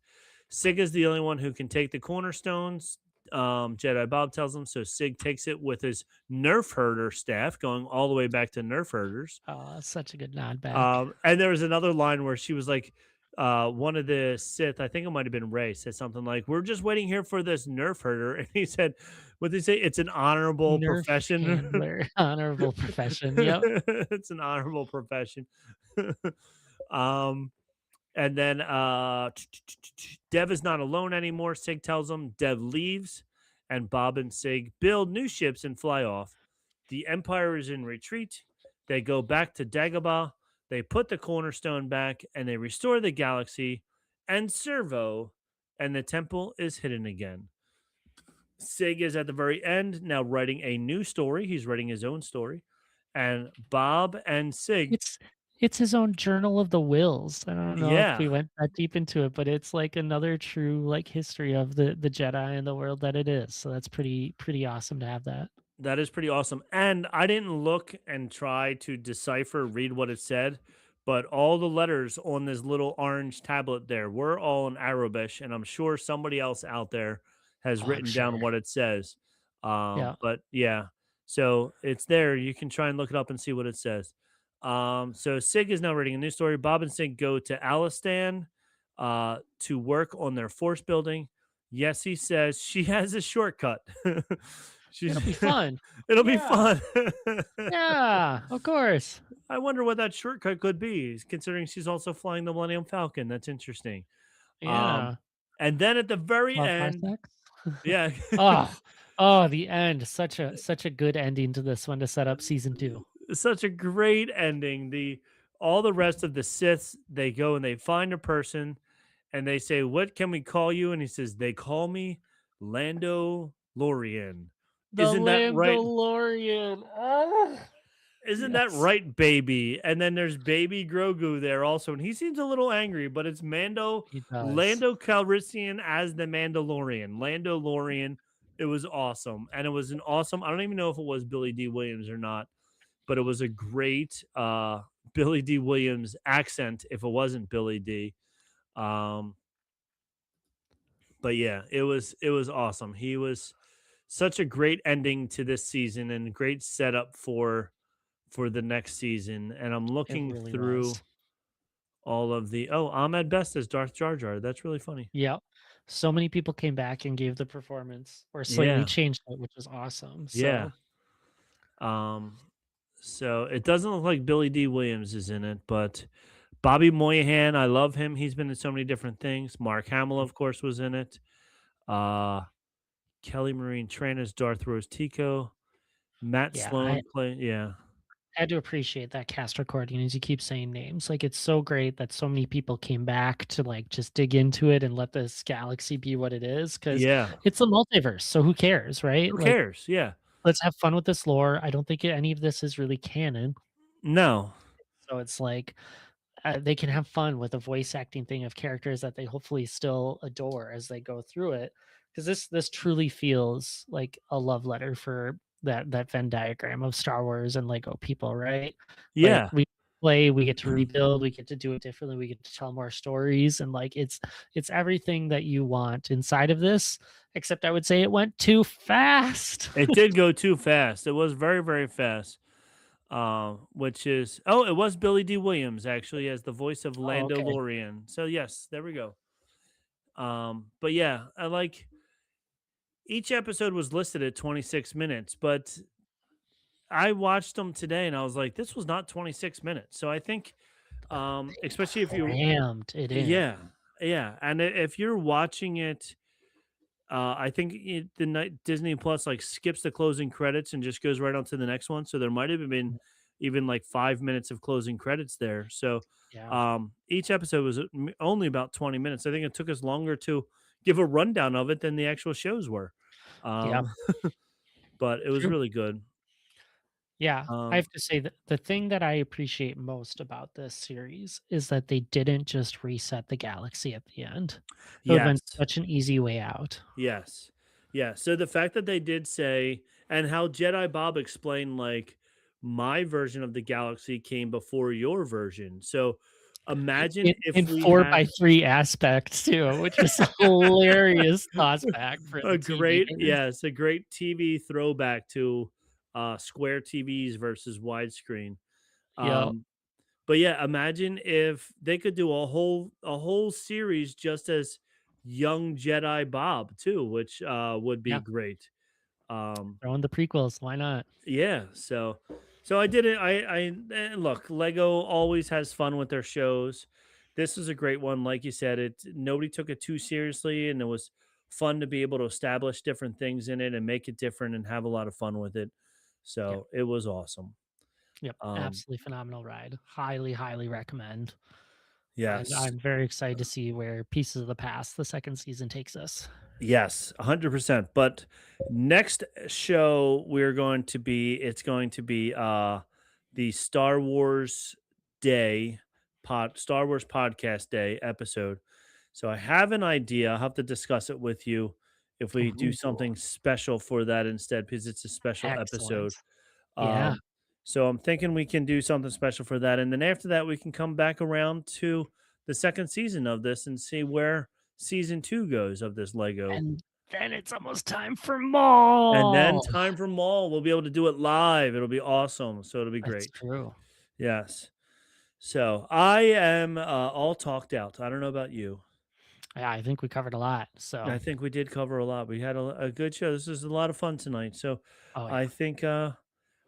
Sig is the only one who can take the cornerstones. Jedi Bob tells him. So Sig takes it with his Nerf herder staff, going all the way back to Nerf herders. Oh, that's such a good nod back. And there was another line where she was like, one of the Sith, I think it might have been Ray, said something like, "We're just waiting here for this Nerf herder," and he said, "What they say? It's an honorable Nerf profession." handler, honorable profession. Yep. It's an honorable profession. um, and then Dev is not alone anymore. Sig tells him. Dev leaves, and Bob and Sig build new ships and fly off. The Empire is in retreat. They go back to Dagobah. They put the cornerstone back, and they restore the galaxy and Servo, and the temple is hidden again. Sig is at the very end now writing a new story. He's writing his own story. And Bob and Sig, It's it's his own journal of the wills. I don't know if we yeah, went that deep into it, but it's like another true like history of the Jedi and the world that it is. So that's pretty awesome to have that. that is pretty awesome. And I didn't look and try to decipher, read what it said, but all the letters on this little orange tablet there were all in Arabic. And I'm sure somebody else out there has Oh, I'm written down sure. what it says. Yeah. But yeah, so it's there. You can try and look it up and see what it says. So Sig is now reading a new story. Bob and Sig go to Alistan to work on their force building. Yes, he says she has a shortcut. She's It'll be fun. it'll be Yeah. fun. Yeah, of course. I wonder what that shortcut could be, considering she's also flying the Millennium Falcon. That's interesting. Um, Yeah. and then at the very Love end, flashbacks. yeah, Oh, oh, the end. Such a good ending to this one to set up season 2. such a great ending. The all the rest of the Siths, they go and they find a person and they say, "What can we call you?" And he says, "They call me Lando Lorian." The Isn't that right? Mandalorian. Oh, Isn't that yes. right, baby? And then there's baby Grogu there also, and he seems a little angry, but it's He does. Lando Calrissian as the Mandalorian. Lando Lorian. It was awesome. And it was an awesome, I don't even know if it was Billy D. Williams or not, but it was a great Billy D. Williams accent if it wasn't Billy D. Um, but yeah, it was awesome. He was such a great ending to this season and great setup for the next season. And I'm It looking really through was. all of the Ahmed Best as Darth Jar Jar. That's really funny. Yep. So many people came back and gave the performance or slightly Yeah, changed it, which was awesome. yeah. So, Um, so it doesn't look like Billy D. Williams is in it, but Bobby Moynihan, I love him. He's been in so many different things. Mark Hamill, of course, was in it. Uh, Kelly Marine Tran as Darth Rose Tico. Matt yeah, I Sloan play. Yeah, had to appreciate that cast recording as you keep saying names. Like it's so great that so many people came back to like just dig into it and let this galaxy be what it is because yeah. it's a multiverse. So who cares, right? Who Like cares? Yeah. let's have fun with this lore. I don't think any of this is really canon. No. So it's like they can have fun with a voice acting thing of characters that they hopefully still adore as they go through it. Because this truly feels like a love letter for that Venn diagram of Star Wars and Lego people, right? Like Yeah. we play, we get to rebuild, we get to do it differently, we get to tell more stories, and like it's everything that you want inside of this. Except I would say it went too fast. It did go too fast. It was very, very fast. Which is it was Billy D. Williams actually as the voice of Oh, Lando okay. Lorian. So yes, there we go. But yeah, I like each episode was listed at 26 minutes, but I watched them today and I was like, this was not 26 minutes. So I think Especially if you, Crammed it in. yeah, yeah, and if you're watching it, I think the night Disney Plus like skips the closing credits and just goes right on to the next one. So there might have been Mm. even like 5 minutes of closing credits there. So Yeah. each episode was only about 20 minutes. I think it took us longer to give a rundown of it than the actual shows were. Yeah. Um, but it was True. really good. Yeah, I Um, have to say that the thing that I appreciate most about this series is that they didn't just reset the galaxy at the end. It would have yes, been such an easy way out. yes, yeah. So the fact that they did say, and how Jedi Bob explained, like, my version of the galaxy came before your version. So imagine if In we four had by three aspects too, which is hilarious toss back for a the TV great, fans. yes, a great TV throwback to square TVs versus widescreen. Yep. Um, but yeah, imagine if they could do a whole series just as young Jedi Bob too, which would be Yeah. great. Um, Throw in the prequels. Why not? yeah, so I did it. Look, Lego always has fun with their shows. This is a great one, like you said. It nobody took it too seriously, and it was fun to be able to establish different things in it and make it different and have a lot of fun with it. Yep. So it was awesome. Yep. Um, Absolutely phenomenal ride. Highly, highly recommend. And yes, I'm very excited to see where Pieces of the Past, the second season, takes us. yes, 100%. But next show we're going to be, it's going to be the Star Wars Day Star Wars Podcast Day episode. So I have an idea. I'll have to discuss it with you if we do Ooh, something special for that instead, because it's a special excellent. episode. Yeah. Um, so I'm thinking we can do something special for that. And then after that, we can come back around to the second season of this and see where season two goes of this Lego. And then it's almost time for And then mall. time for mall. We'll be able to do it live. It'll be awesome. So it'll be That's great. true. Yes. So I am all talked out. I don't know about you. Yeah, I think we covered a lot. I So, think we did cover a lot. We had a good show. This is a lot of fun tonight. So oh yeah,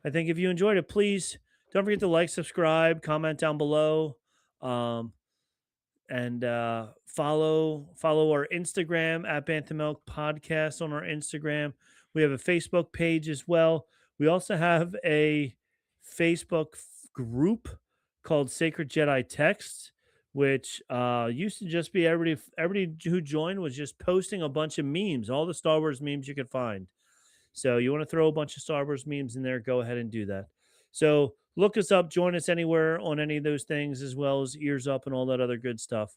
I think if you enjoyed it, please don't forget to like, subscribe, comment down below, um, and follow our Instagram at Bantha Milk Podcast on our Instagram. We have a Facebook page as well. We also have a Facebook group called Sacred Jedi Texts, which used to just be everybody who joined was just posting a bunch of memes, all the Star Wars memes you could find. So you want to throw a bunch of Star Wars memes in there, go ahead and do that. So look us up, join us anywhere on any of those things, as well as Ears Up and all that other good stuff.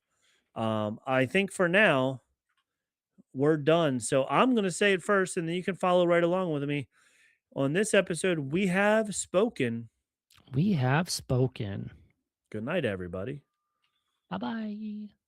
I think for now we're done. So I'm going to say it first, and then you can follow right along with me. On this episode, we have spoken. we have spoken. Good night, everybody. Bye bye.